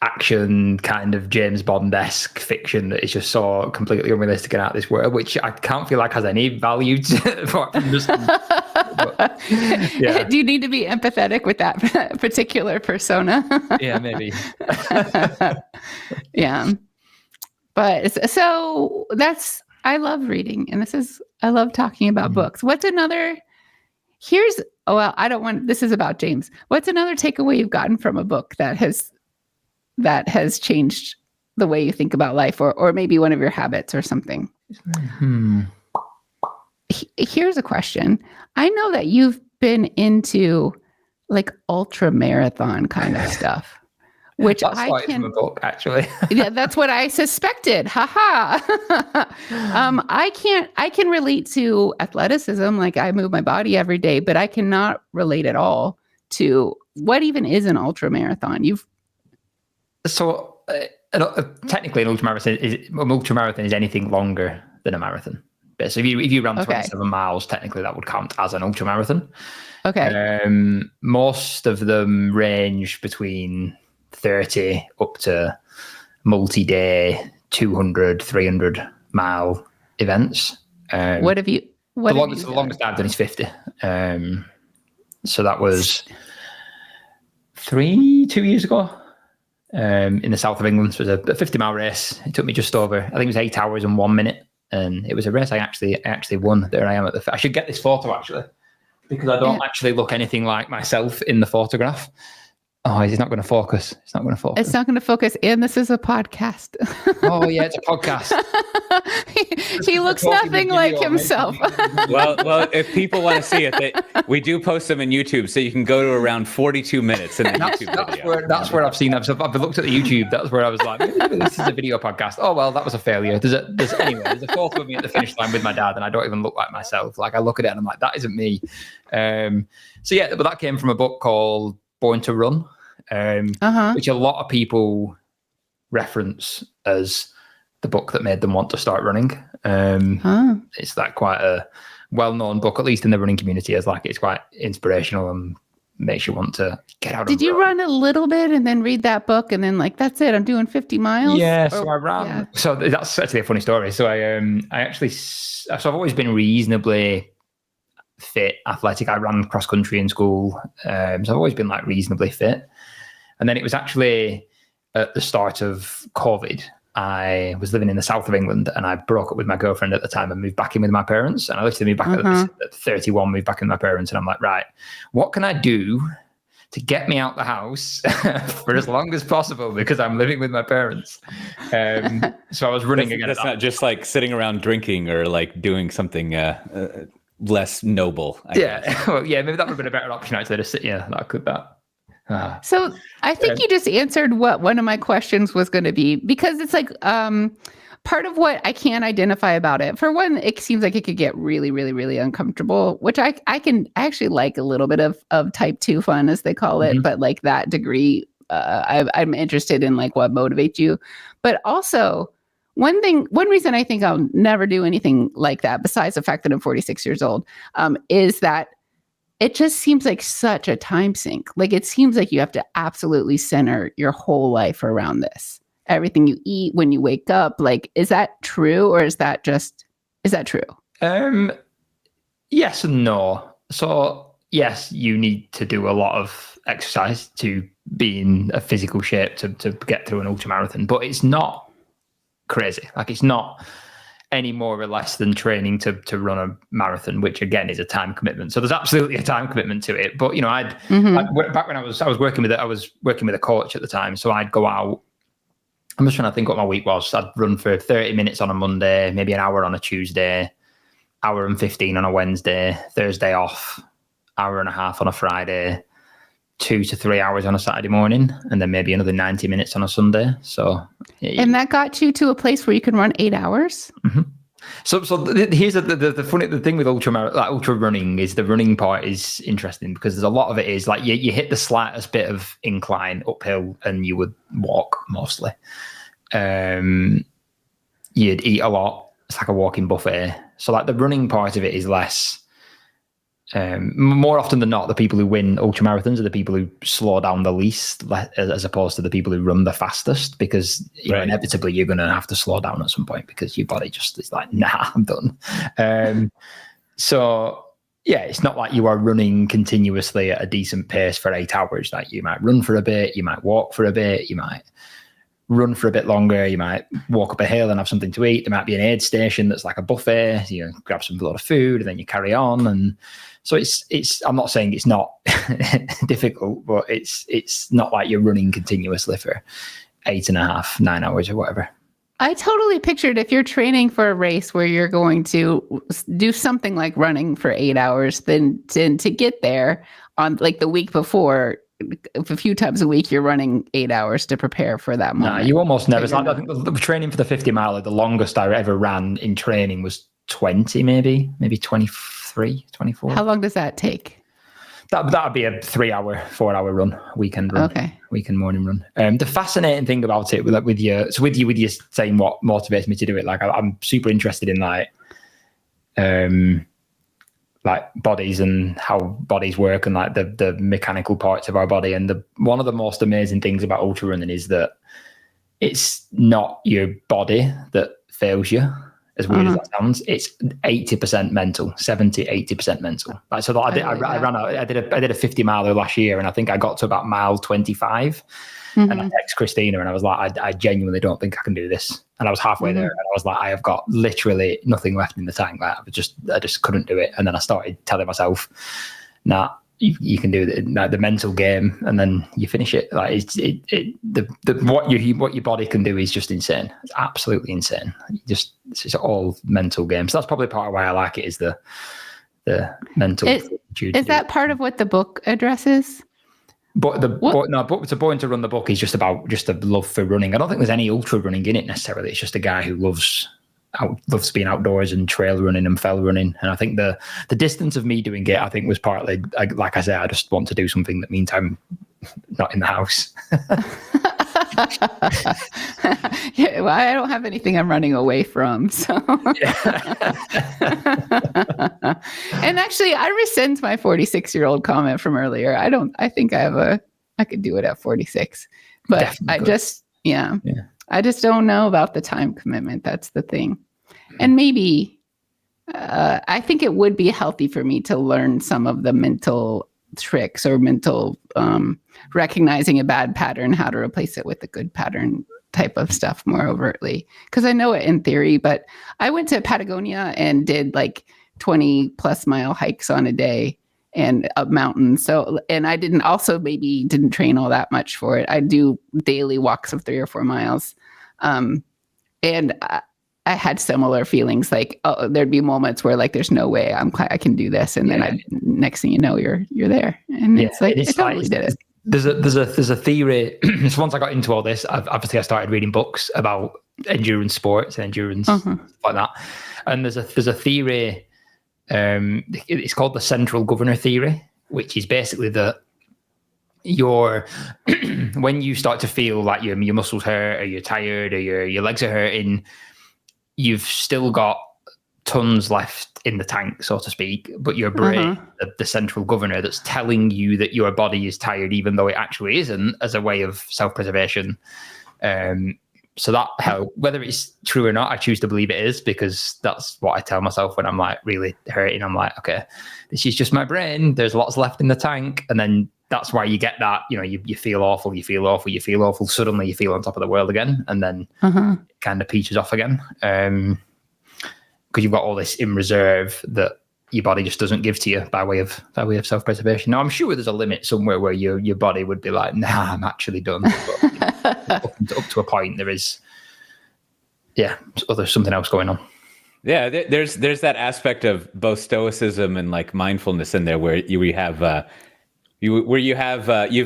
action kind of James Bond-esque fiction that is just so completely unrealistic and out of this world, which I can't feel like has any value to but, yeah. Do you need to be empathetic with that particular persona? Yeah, maybe. Yeah. But so I love reading, and I love talking about books. What's another, this is about James. What's another takeaway you've gotten from a book that has changed the way you think about life, or maybe one of your habits or something? Here's a question. I know that you've been into like ultra marathon kind of stuff, which that's from a book, actually. Yeah, that's what I suspected. Haha. I can relate to athleticism. Like I move my body every day, but I cannot relate at all to what even is an ultra marathon. Technically, an ultramarathon is anything longer than a marathon. So if you run 27 miles, technically that would count as an ultramarathon. Okay. Most of them range between 30 up to multi-day 200, 300 mile events. The longest I've done is 50. So that was 2 years ago. In the south of England. So it was a 50-mile race. It took me just over, I think it was 8 hours and 1 minute. And it was a race I actually won. There I am at I should get this photo actually, because I don't actually look anything like myself in the photograph. Oh, it's not going to focus. It's not going to focus. And this is a podcast. Oh, yeah, it's a podcast. he looks nothing like himself. Well, if people want to see it, we do post them in YouTube, so you can go to around 42 minutes in the YouTube video. That's where I've seen. I've looked at the YouTube. That's where I was like, maybe this is a video podcast. Oh, well, that was a failure. There's a photo of me at the finish line with my dad, and I don't even look like myself. Like I look at it and I'm like, that isn't me. So yeah, but that came from a book called Born to Run, which a lot of people reference as the book that made them want to start running. It's like quite a well-known book, at least in the running community, as like it's quite inspirational and makes you want to get out. Did you run a little bit and then read that book and then like, that's it, I'm doing 50 miles? Yeah, so I ran. Yeah. So that's actually a funny story. So I've always been reasonably fit, athletic. I ran cross country in school. So I've always been like reasonably fit. And then it was actually at the start of COVID, I was living in the south of England and I broke up with my girlfriend at the time and moved back in with my parents. And I literally moved back at 31, moved back in with my parents. And I'm like, right, what can I do to get me out the house for as long as possible, because I'm living with my parents. So I was running again. That's not just like sitting around drinking or like doing something less noble. I guess. Well, yeah, maybe that would have been a better option actually to sit. Yeah, that could that. So I think you just answered what one of my questions was going to be, because it's like part of what I can't identify about it. For one, it seems like it could get really, really, really uncomfortable, which I actually like a little bit of type 2 fun, as they call it, but like that degree, I'm interested in like what motivates you. But also one reason I think I'll never do anything like that, besides the fact that I'm 46 years old, is that it just seems like such a time sink. Like it seems like you have to absolutely center your whole life around this. Everything you eat, when you wake up, like, is that true, or is that true? Yes and no. So yes, you need to do a lot of exercise to be in a physical shape to get through an ultramarathon, but it's not crazy. Like it's not any more or less than training to run a marathon, which again is a time commitment. So there's absolutely a time commitment to it. But like, back when I was working with a coach at the time, so I'd go out. I'm just trying to think what my week was. I'd run for 30 minutes on a Monday, maybe an hour on a Tuesday, hour and 15 on a Wednesday, Thursday off, hour and a half on a Friday, 2 to 3 hours on a Saturday morning, and then maybe another 90 minutes on a Sunday. So, and that got you to a place where you could run 8 hours. Mm-hmm. So here's the funny thing with ultra running is the running part is interesting because there's a lot of it is like you hit the slightest bit of incline uphill and you would walk mostly. You'd eat a lot. It's like a walking buffet. So like the running part of it is less. More often than not, the people who win ultramarathons are the people who slow down the least, as opposed to the people who run the fastest, because inevitably you're going to have to slow down at some point because your body just is like, nah, I'm done. So yeah, it's not like you are running continuously at a decent pace for 8 hours. Like you might run for a bit, you might walk for a bit, you might run for a bit longer, you might walk up a hill and have something to eat. There might be an aid station that's like a buffet, you grab a lot of food and then you carry on. And so it's I'm not saying it's not difficult, but it's not like you're running continuously for 8.5, 9 hours or whatever. I totally pictured if you're training for a race where you're going to do something like running for 8 hours, then to get there on like the week before, a few times a week, you're running 8 hours to prepare for that moment. No, you almost never. I think the training for the 50 mile, the longest I ever ran in training was 20, maybe 23, 24. How long does that take? That would be a 3 hour, 4 hour run, weekend run, weekend morning run. The fascinating thing about it with you saying what motivates me to do it, like I'm super interested in like bodies and how bodies work and like the mechanical parts of our body. And one of the most amazing things about ultra running is that it's not your body that fails you, as weird as that sounds. It's 80% mental, 70-80% mental. Like, so I did a 50 miler last year, and I think I got to about mile 25. And I texted Christina and I was like, I genuinely don't think I can do this. And I was halfway there and I was like, I have got literally nothing left in the tank. Like I just couldn't do it. And then I started telling myself, nah, you can do the mental game, and then you finish it. Like what your body can do is just insane. It's absolutely insane. It's all mental game. So that's probably part of why I like it, is the mental. Is that part of what the book addresses? But Born to Run, the book is just about a love for running. I don't think there's any ultra running in it necessarily. It's just a guy who loves being outdoors and trail running and fell running. And I think the distance of me doing it, I think, was partly, like I said, I just want to do something that means I'm not in the house. Yeah, well, I don't have anything I'm running away from. So, and actually, I rescind my 46-year-old comment from earlier. I think I could do it at 46, but definitely I just don't know about the time commitment. That's the thing. And maybe I think it would be healthy for me to learn some of the mental tricks or mental recognizing a bad pattern, how to replace it with a good pattern type of stuff more overtly. Because I know it in theory, but I went to Patagonia and did like 20 plus mile hikes on a day and up mountains. So, and I didn't train all that much for it. I do daily walks of 3 or 4 miles. And I had similar feelings, like, oh, there'd be moments where like, there's no way I can do this. And then next thing you know, you're there. And it's like, I totally did it. There's a theory. So once I got into all this, I started reading books about endurance sports and endurance like that. And there's a theory. It's called the central governor theory, which is basically that when you start to feel like your muscles hurt or you're tired or your legs are hurting, you've still got tons left in the tank, so to speak, but your brain, the central governor that's telling you that your body is tired, even though it actually isn't, as a way of self-preservation. So that helps. Whether it's true or not, I choose to believe it is, because that's what I tell myself when I'm like really hurting. I'm like, okay, this is just my brain. There's lots left in the tank. And then that's why you get that, you feel awful, you feel awful, you feel awful. Suddenly you feel on top of the world again. And then it kind of peaches off again. Because you've got all this in reserve that your body just doesn't give to you by way of self-preservation. Now, I'm sure there's a limit somewhere where your body would be like, nah, I'm actually done. But, up to a point, there's something else going on. Yeah, there's that aspect of both stoicism and like mindfulness in there, where you've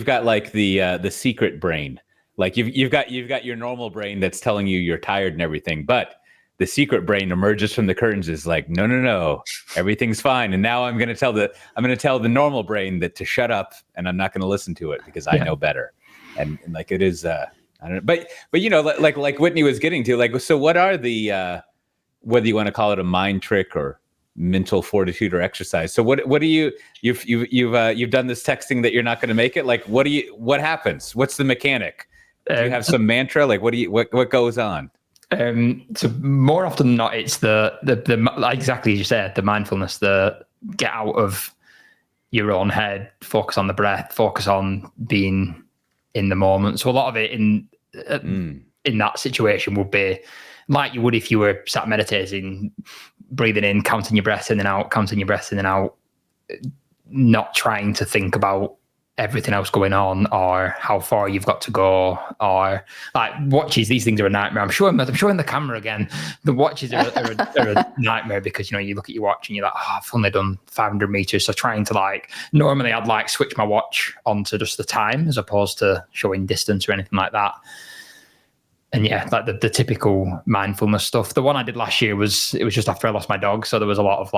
got like the secret brain, like you've got your normal brain that's telling you you're tired and everything, but the secret brain emerges from the curtains, is like, no, everything's fine. And now I'm going to tell the normal brain that to shut up, and I'm not going to listen to it because I know better. And like it is, I don't know, but like Whitney was getting to, like, so what are the, whether you want to call it a mind trick or mental fortitude or exercise. So what do you've done this texting that you're not going to make it? Like, what happens? What's the mechanic? Do you have some mantra? Like, what goes on? So more often than not, it's the exactly as you said, the mindfulness, the get out of your own head, focus on the breath, focus on being in the moment. So a lot of it in that situation would be like you would if you were sat meditating, breathing in, counting your breath in and out, not trying to think about everything else going on or how far you've got to go, or like watches. These things are a nightmare. I'm showing the camera again. The watches are a nightmare, because you look at your watch and you're like, I've only done 500 meters. So trying to normally I'd switch my watch onto just the time as opposed to showing distance or anything like that. And yeah, like the typical mindfulness stuff. The one I did last year was just after I lost my dog, so there was a lot of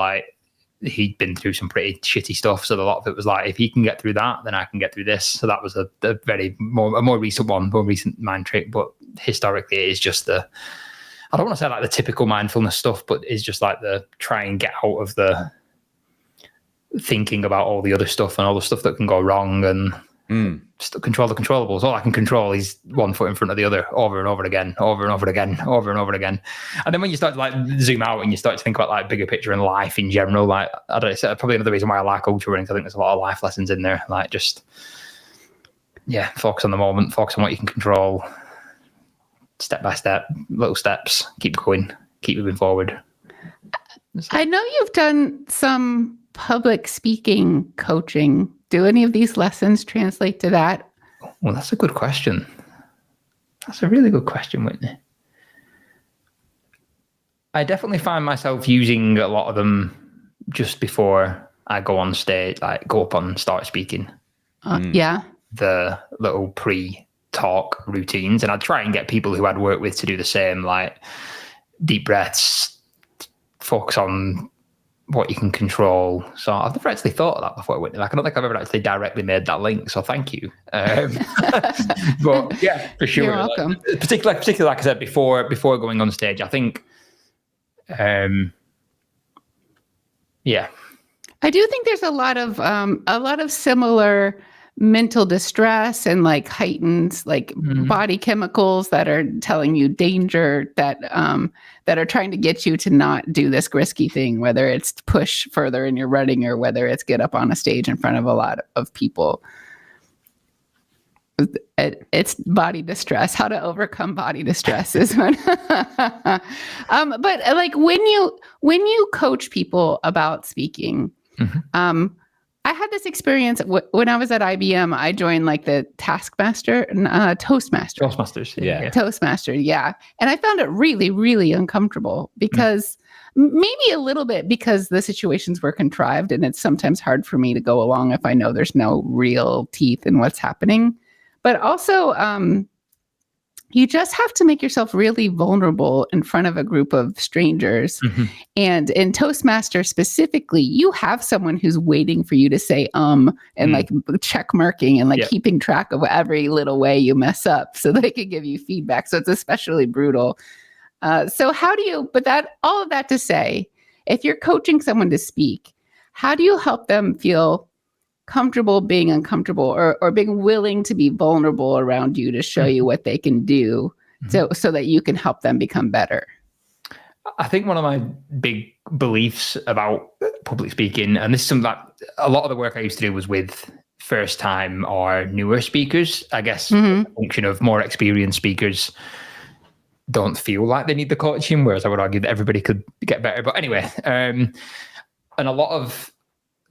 he'd been through some pretty shitty stuff. So a lot of it was like, if he can get through that, then I can get through this. So that was a more recent mind trick. But historically, it is just I don't want to say like the typical mindfulness stuff, but it's just like the try and get out of the thinking about all the other stuff and all the stuff that can go wrong, and just control the controllables. All I can control is one foot in front of the other, over and over again. And then when you start to zoom out and you start to think about bigger picture and life in general, I don't know, it's probably another reason why I like ultrarunning. I think there's a lot of life lessons in there. Focus on the moment, focus on what you can control, step by step, little steps, keep going, keep moving forward. I know you've done some public speaking coaching. Do any of these lessons translate to that? Well, that's a good question. That's a really good question, Whitney. I definitely find myself using a lot of them just before I go on stage, go up and start speaking. Yeah. The little pre-talk routines. And I'd try and get people who I'd worked with to do the same, deep breaths, focus on what you can control. So I've never actually thought of that before, Whitney. I don't think I've ever actually directly made that link, so thank you. But yeah, for sure. You're welcome. Particularly, like I said, before going on stage, I think, yeah. I do think there's a lot of similar mental distress and heightened body chemicals that are telling you danger, that are trying to get you to not do this risky thing, whether it's to push further in your running or whether it's get up on a stage in front of a lot of people. It's body distress. How to overcome body distress is one. But when you coach people about speaking, I had this experience when I was at IBM. I joined the Toastmasters. Yeah. Toastmaster. Yeah. And I found it really, really uncomfortable because maybe a little bit because the situations were contrived, and it's sometimes hard for me to go along if I know there's no real teeth in what's happening. But also, you just have to make yourself really vulnerable in front of a group of strangers. And in Toastmaster specifically, you have someone who's waiting for you to say and check marking and keeping track of every little way you mess up so they can give you feedback. So it's especially brutal. So how do you, all of that to say, if you're coaching someone to speak, how do you help them feel comfortable being uncomfortable, or being willing to be vulnerable around you to show you what they can do, so that you can help them become better? I think one of my big beliefs about public speaking, and this is something that a lot of the work I used to do was with first time or newer speakers. I guess a function of more experienced speakers don't feel like they need the coaching, whereas I would argue that everybody could get better. But anyway, and a lot of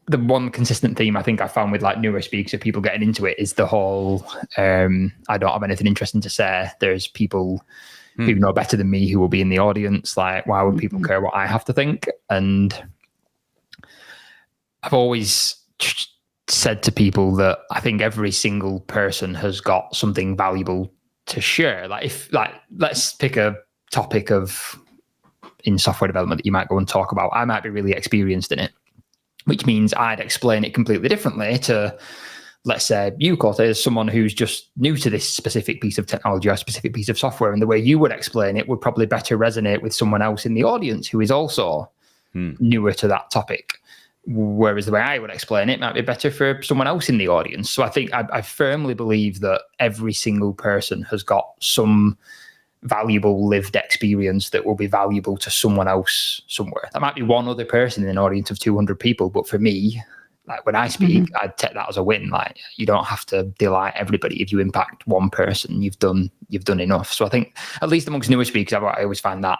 the one consistent theme I think I found with like newer speakers or people getting into it is the whole, I don't have anything interesting to say. There's people who know better than me who will be in the audience. Like, why would people care what I have to think? And I've always said to people that I think every single person has got something valuable to share. Let's pick a topic in software development that you might go and talk about. I might be really experienced in it, which means I'd explain it completely differently to, let's say, you, Coté, as someone who's just new to this specific piece of technology or specific piece of software, and the way you would explain it would probably better resonate with someone else in the audience who is also newer to that topic. Whereas the way I would explain it might be better for someone else in the audience. So I think I firmly believe that every single person has got some valuable lived experience that will be valuable to someone else somewhere. There might be one other person in an audience of 200 people, but for me, like when I speak, I'd take that as a win. Like, you don't have to delight everybody. If you impact one person, you've done enough. So I think, at least amongst newer speakers, I always find that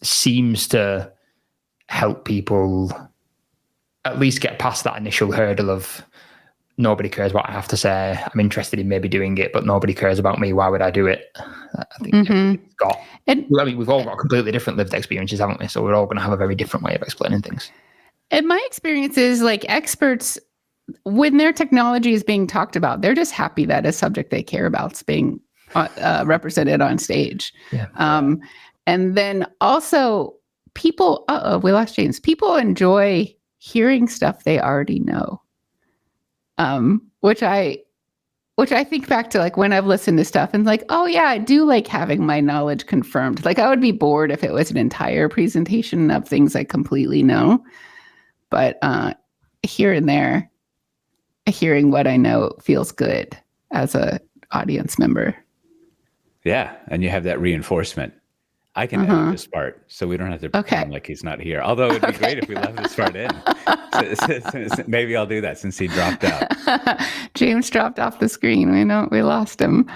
seems to help people at least get past that initial hurdle of nobody cares what I have to say. I'm interested in maybe doing it, but nobody cares about me. Why would I do it? I think we've all got completely different lived experiences, haven't we? So we're all going to have a very different way of explaining things. And my experience is, like, experts, when their technology is being talked about, they're just happy that a subject they care about is being represented on stage. Yeah. And then also people, we lost James. People enjoy hearing stuff they already know. Which I think back to, like, when I've listened to stuff and like, oh yeah, I do like having my knowledge confirmed. Like, I would be bored if it was an entire presentation of things I completely know. But here and there, hearing what I know feels good as a audience member. Yeah. And you have that reinforcement. I can edit this part, so we don't have to pretend like he's not here. Although it'd be great if we left this part in. Maybe I'll do that since he dropped out. James dropped off the screen. We lost him.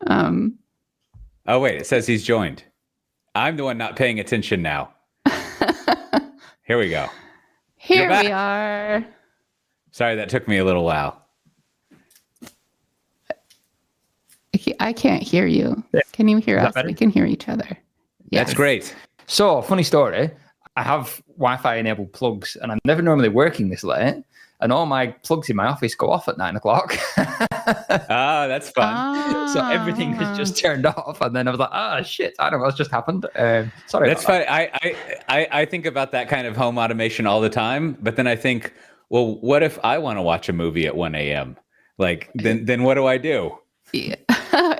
Oh, wait, it says he's joined. I'm the one not paying attention now. Here we go. Here we are. Sorry, that took me a little while. I can't hear you. Can you hear us? We can hear each other. Yes. That's great. So, funny story. I have Wi-Fi enabled plugs, and I'm never normally working this late. And all my plugs in my office go off at 9 o'clock. That's fun. So everything has just turned off, and then I was like, shit, I don't know what's just happened. Sorry. That's fine. I think about that kind of home automation all the time, but then I think, well, what if I want to watch a movie at 1 a.m.? Like, then what do I do? Yeah.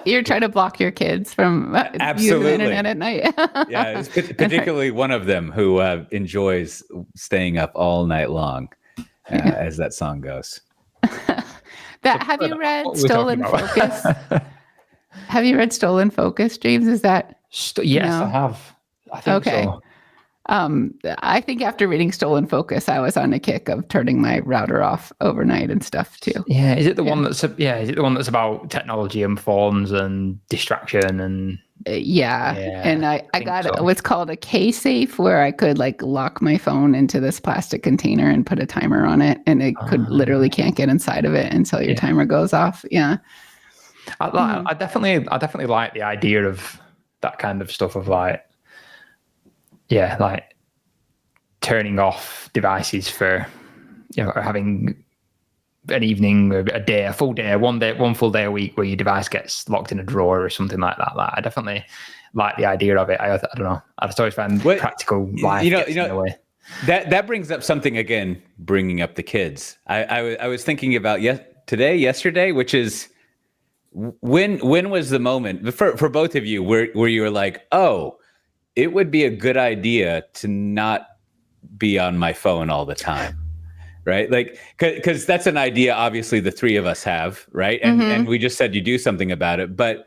You're trying to block your kids from using the internet at night. Yeah, it's particularly one of them who enjoys staying up all night long, as that song goes. Have you read Stolen Focus? Have you read Stolen Focus, James? Is that? Yes, no? I have. I think so. I think after reading Stolen Focus, I was on a kick of turning my router off overnight and stuff too. Yeah, is it the one that's about technology and phones and distraction and? And I got what's called a K-safe, where I could like lock my phone into this plastic container and put a timer on it, and it literally can't get inside of it until your timer goes off. Yeah, I definitely like the idea of that kind of stuff of like turning off devices for, having an evening, a day, a full day, one full day a week where your device gets locked in a drawer or something like that. Like, I definitely like the idea of it. I don't know. I just always find practical life gets in the way. That brings up something again, bringing up the kids. I was thinking about yesterday, which is when was the moment for both of you where you were like, oh, it would be a good idea to not be on my phone all the time. Right. Like, because that's an idea, obviously, the three of us have. Right. And we just said you do something about it. But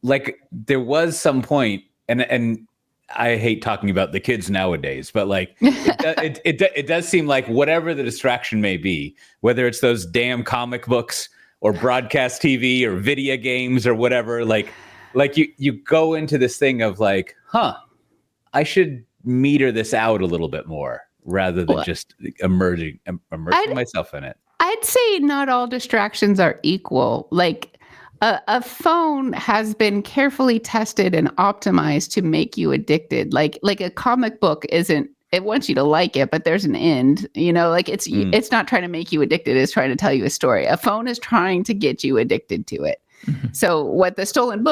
like, there was some point, and I hate talking about the kids nowadays, but like, it does seem like whatever the distraction may be, whether it's those damn comic books or broadcast TV or video games or whatever, like you go into this thing of like, I should meter this out a little bit more, rather than just immersing myself in it. I'd say not all distractions are equal. Like a phone has been carefully tested and optimized to make you addicted. Like a comic book isn't. It wants you to like it, but there's an end. Like it's not trying to make you addicted. It's trying to tell you a story. A phone is trying to get you addicted to it. So what the Stolen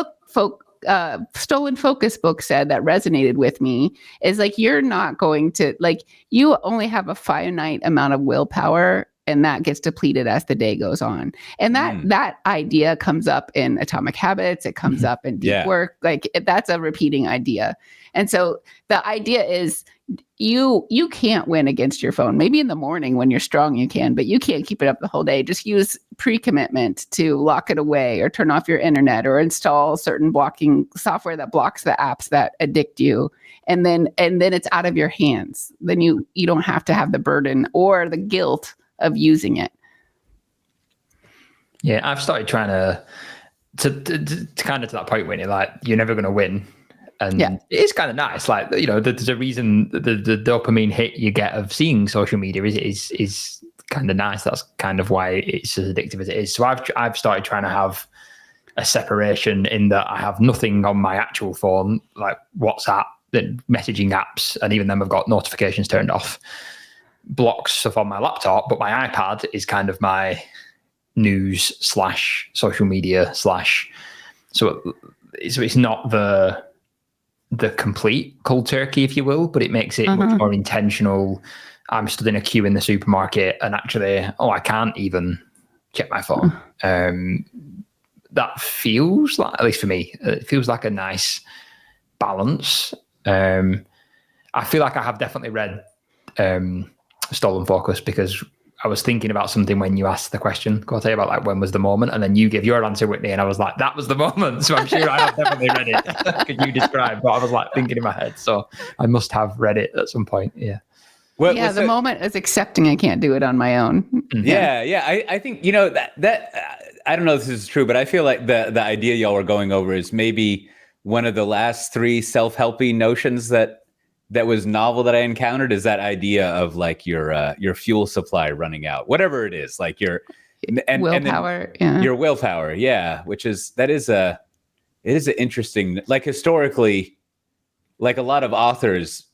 Focus book said that resonated with me is like, you're not going to, like, you only have a finite amount of willpower, and that gets depleted as the day goes on. And that idea comes up in Atomic Habits. It comes up in Deep Work. Like, that's a repeating idea. And so the idea is you can't win against your phone. Maybe in the morning when you're strong, you can, but you can't keep it up the whole day. Just use pre-commitment to lock it away, or turn off your internet, or install certain blocking software that blocks the apps that addict you. And then it's out of your hands. Then you don't have to have the burden or the guilt of using it. Yeah, I've started trying to kind of to that point, Whitney, like, you're never going to win. And it's kind of nice. Like, there's a reason the dopamine hit you get of seeing social media is kind of nice. That's kind of why it's as addictive as it is. So I've started trying to have a separation in that I have nothing on my actual phone, like WhatsApp, the messaging apps, and even them I've got notifications turned off. Blocks stuff on my laptop, but my iPad is kind of my news / social media / so it's not the complete cold turkey, if you will, but it makes it much more intentional. I'm stood in a queue in the supermarket and actually, I can't even check my phone. That feels like, at least for me, it feels like a nice balance. I feel like I have definitely read Stolen Focus, because I was thinking about something when you asked the question, Coté, about like, when was the moment? And then you give your answer, Whitney, and I was like, that was the moment. So I'm sure I have definitely read it. Could you describe? But I was like thinking in my head, so I must have read it at some point. Yeah. The moment is accepting I can't do it on my own. Yeah. I think, that I don't know if this is true, but I feel like the idea y'all were going over is maybe one of the last 3 self-helpy notions that was novel that I encountered, is that idea of like your fuel supply running out, whatever it is, like your willpower, your willpower. Yeah. It is an interesting, like, historically, like, a lot of authors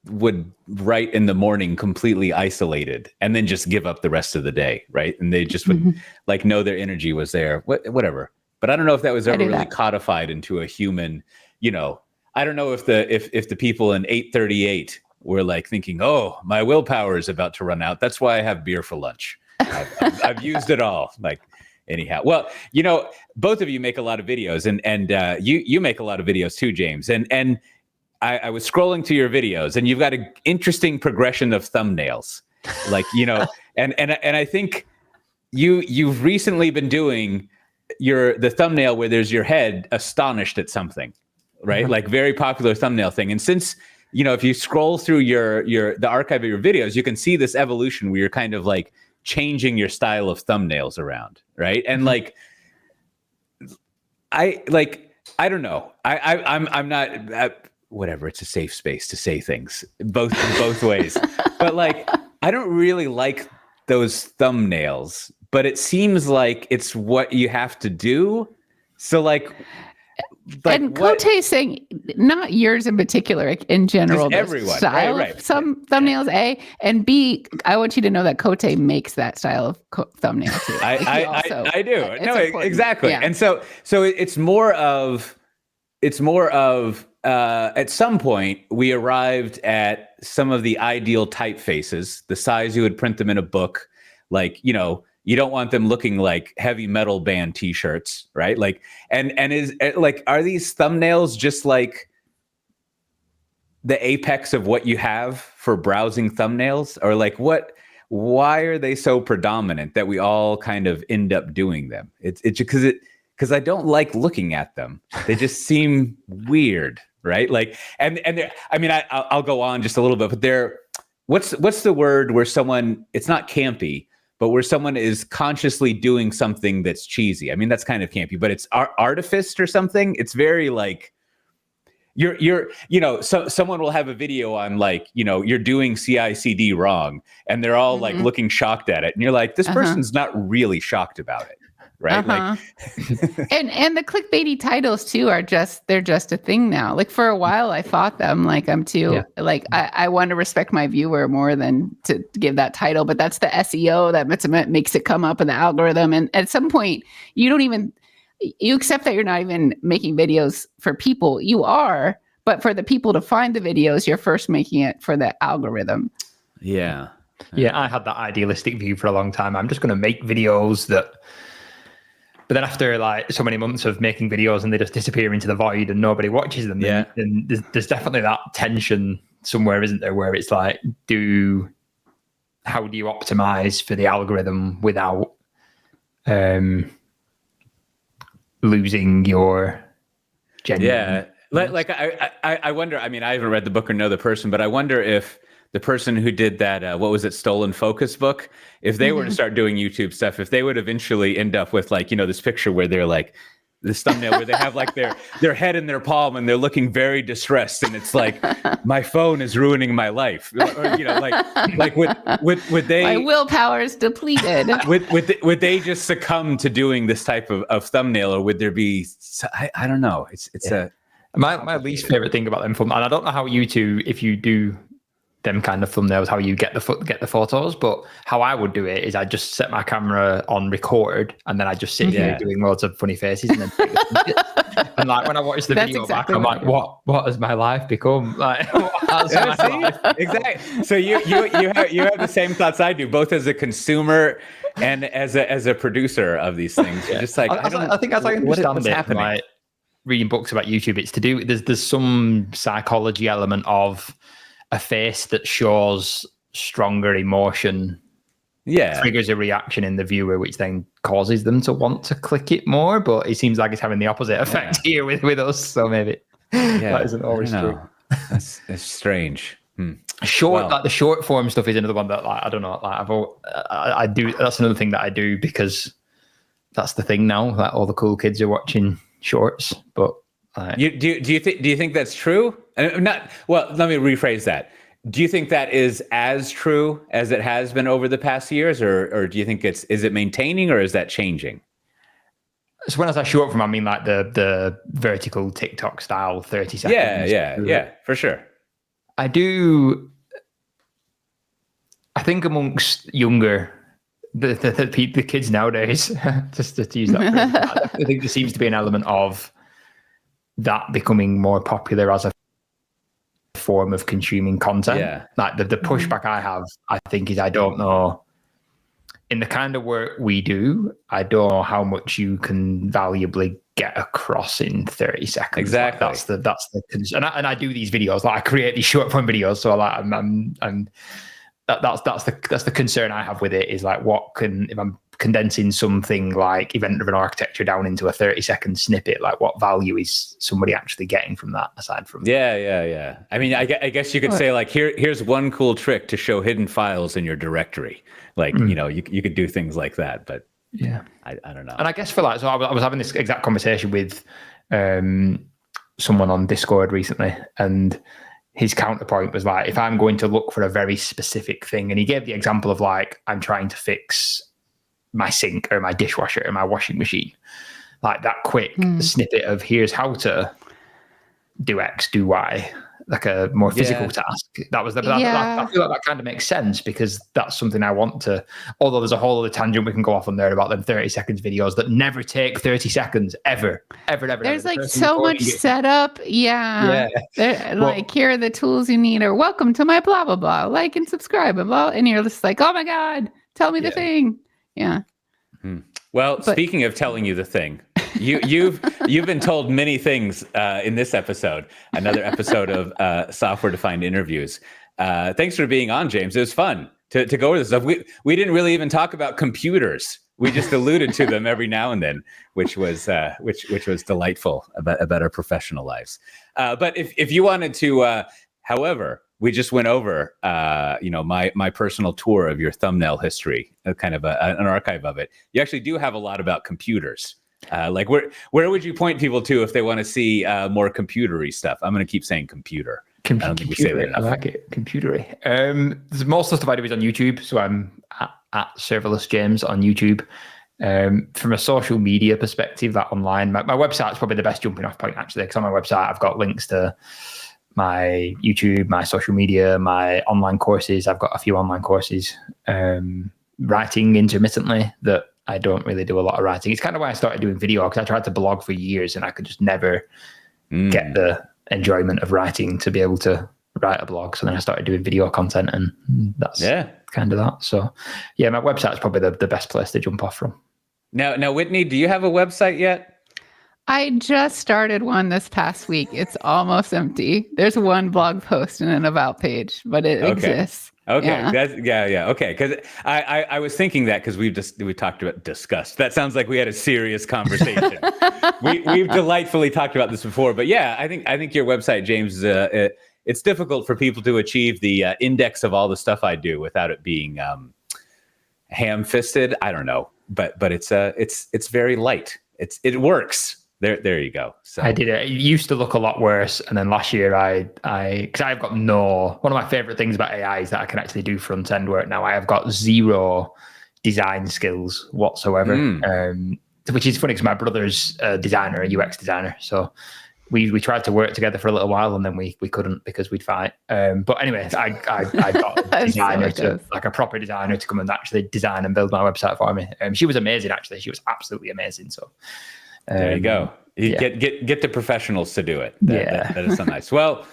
would write in the morning completely isolated and then just give up the rest of the day. Right. And they just would like know their energy was there, whatever. But I don't know if that was ever really codified into a human, I don't know if the people in 838 were like thinking, my willpower is about to run out. That's why I have beer for lunch. I've used it all. Like, anyhow. Well, both of you make a lot of videos, and you make a lot of videos too, James. And I was scrolling through your videos, and you've got an interesting progression of thumbnails. Like, and I think you've recently been doing the thumbnail where there's your head astonished at something. Right? Like, very popular thumbnail thing. And since, if you scroll through the archive of your videos, you can see this evolution where you're kind of like changing your style of thumbnails around. Right. And like, I don't know. I'm not, whatever. It's a safe space to say things both ways. But like, I don't really like those thumbnails, but it seems like it's what you have to do. So like, and Coté's saying, not yours in particular, like in general, just everyone, style right. of some thumbnails, A, and B, I want you to know that Coté makes that style of thumbnail too. I do. No, important. Exactly. Yeah. And so it's more of at some point we arrived at some of the ideal typefaces, the size you would print them in a book, like, you don't want them looking like heavy metal band t-shirts, right? Like, and is like, are these thumbnails just like the apex of what you have for browsing thumbnails, or like why are they so predominant that we all kind of end up doing them? It's because I don't like looking at them. They just seem weird, right? Like, and I mean, I'll go on just a little bit, but what's the word where someone, it's not campy, but where someone is consciously doing something that's cheesy. I mean, that's kind of campy, but it's artifice or something. It's very like, so someone will have a video on like, you're doing CI/CD wrong, and they're all like looking shocked at it. And you're like, this person's not really shocked about it. Right. Like, and the clickbaity titles too they're just a thing now. Like for a while I fought them, like I'm too, like I want to respect my viewer more than to give that title, but that's the SEO that makes it come up in the algorithm. And at some point you accept that you're not even making videos for people. You are, but for the people to find the videos, you're first making it for the algorithm. Yeah, I had that idealistic view for a long time. I'm just going to make videos but then after like so many months of making videos and they just disappear into the void and nobody watches them, then there's definitely that tension somewhere, isn't there, where it's like, how do you optimize for the algorithm without losing your genuine... Like I wonder, I mean, I haven't read the book or know the person, but I wonder if the person who did that, what was it, Stolen Focus book, if they were to start doing YouTube stuff, if they would eventually end up with like, this picture where they're like, this thumbnail where they have like their head in their palm and they're looking very distressed, and it's like, my phone is ruining my life, or like would they, my willpower is depleted. would they just succumb to doing this type of thumbnail, or would there be, I don't know, it's my least favorite thing about them, and I don't know how you two, if you do them kind of thumbnails, how you get the photos, but how I would do it is I just set my camera on record, and then I just sit here doing loads of funny faces, and then take the and like when I watch the video exactly back, I'm like, what has my life become? Like, what has my life? Exactly. So you have the same thoughts I do, both as a consumer and as a producer of these things. You're just like, I think as I understand what's happening, like reading books about YouTube, it's to do, there's some psychology element of a face that shows stronger emotion triggers a reaction in the viewer, which then causes them to want to click it more. But it seems like it's having the opposite effect here with us. So maybe that isn't always true. That's strange. Like the short form stuff is another one that, like, I don't know, like I do. That's another thing that I do because that's the thing now. Like all the cool kids are watching shorts, but. Do you think that's true? Let me rephrase that. Do you think that is as true as it has been over the past years, or do you think is it maintaining, or is that changing? So when I say short form, I mean like the vertical TikTok style 30 seconds. Yeah, for sure. I think amongst younger the kids nowadays, just to use that phrase, I think there seems to be an element of that becoming more popular as a form of consuming content. Like the pushback I have, I think, is I don't know, in the kind of work we do, I don't know how much you can valuably get across in 30 seconds. Exactly. Like that's the and I do these videos, like I create these short form videos, so like that's the concern I have with it, is like, if I'm condensing something like Event of an Architecture down into a 30-second snippet, like what value is somebody actually getting from that aside from I mean, I guess you could say like, here's one cool trick to show hidden files in your directory, like you could do things like that, but I don't know. And I guess for like, so I was having this exact conversation with someone on Discord recently, and his counterpoint was like, if I'm going to look for a very specific thing, and he gave the example of like, I'm trying to fix my sink or my dishwasher or my washing machine, like that quick snippet of here's how to do X, do Y, like a more physical task. That was I feel like that kind of makes sense, because that's something I want to, although there's a whole other tangent we can go off on there about them 30 seconds videos that never take 30 seconds ever. There's like so much setup. Like, here are the tools you need, or welcome to my blah, blah, blah, like and subscribe, and blah. And you're just like, oh my God, tell me the thing. Yeah. Well, speaking of telling you the thing, You've been told many things in this episode, another episode of Software Defined Interviews. Thanks for being on, James. It was fun to go over this stuff. We didn't really even talk about computers. We just alluded to them every now and then, which was delightful about our professional lives. But if you wanted to, however, we just went over, my personal tour of your thumbnail history, kind of an archive of it. You actually do have a lot about computers. Like where would you point people to if they want to see more computery stuff? I'm going to keep saying computer. I don't think we say that enough. I like it. Computery. There's most of the stuff I do is on YouTube, so I'm at Serverless James on YouTube. From a social media perspective, that online, my website is probably the best jumping off point, actually, because on my website I've got links to my YouTube, my social media, my online courses. I've got a few online courses, writing intermittently that I don't really do a lot of writing. It's kind of why I started doing video, because I tried to blog for years and I could just never get the enjoyment of writing to be able to write a blog. So then I started doing video content, and that's kind of that. So yeah, my website is probably the best place to jump off from. Now, Whitney, do you have a website yet? I just started one this past week. It's almost empty. There's one blog post and an about page, but it exists. Okay. Yeah. Okay. Because I was thinking that because we talked about disgust. That sounds like we had a serious conversation. We've delightfully talked about this before, but yeah, I think your website, James, it's difficult for people to achieve the index of all the stuff I do without it being ham-fisted. I don't know, but it's very light. It works. There you go. So I did it. It used to look a lot worse, and then last year because I've got one of my favorite things about AI is that I can actually do front end work now. I have got zero design skills whatsoever, which is funny because my brother's a designer, a UX designer. So we tried to work together for a little while, and then we couldn't because we'd fight. But anyway, I got a designer like a proper designer to come and actually design and build my website for me. She was amazing, actually. She was absolutely amazing. So. There you go. You get the professionals to do it. That is so nice. Well,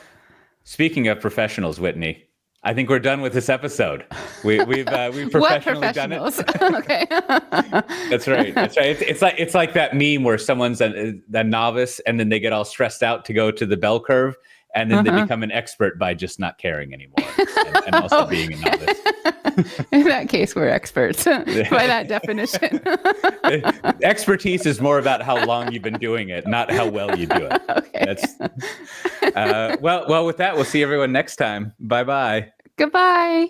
speaking of professionals, Whitney, I think we're done with this episode. We've professionally done it. Okay. That's right. It's like that meme where someone's a novice and then they get all stressed out to go to the bell curve, and then they become an expert by just not caring anymore and also being a novice. In that case, we're experts by that definition. Expertise is more about how long you've been doing it, not how well you do it. Okay. Well, with that, we'll see everyone next time. Bye-bye. Goodbye.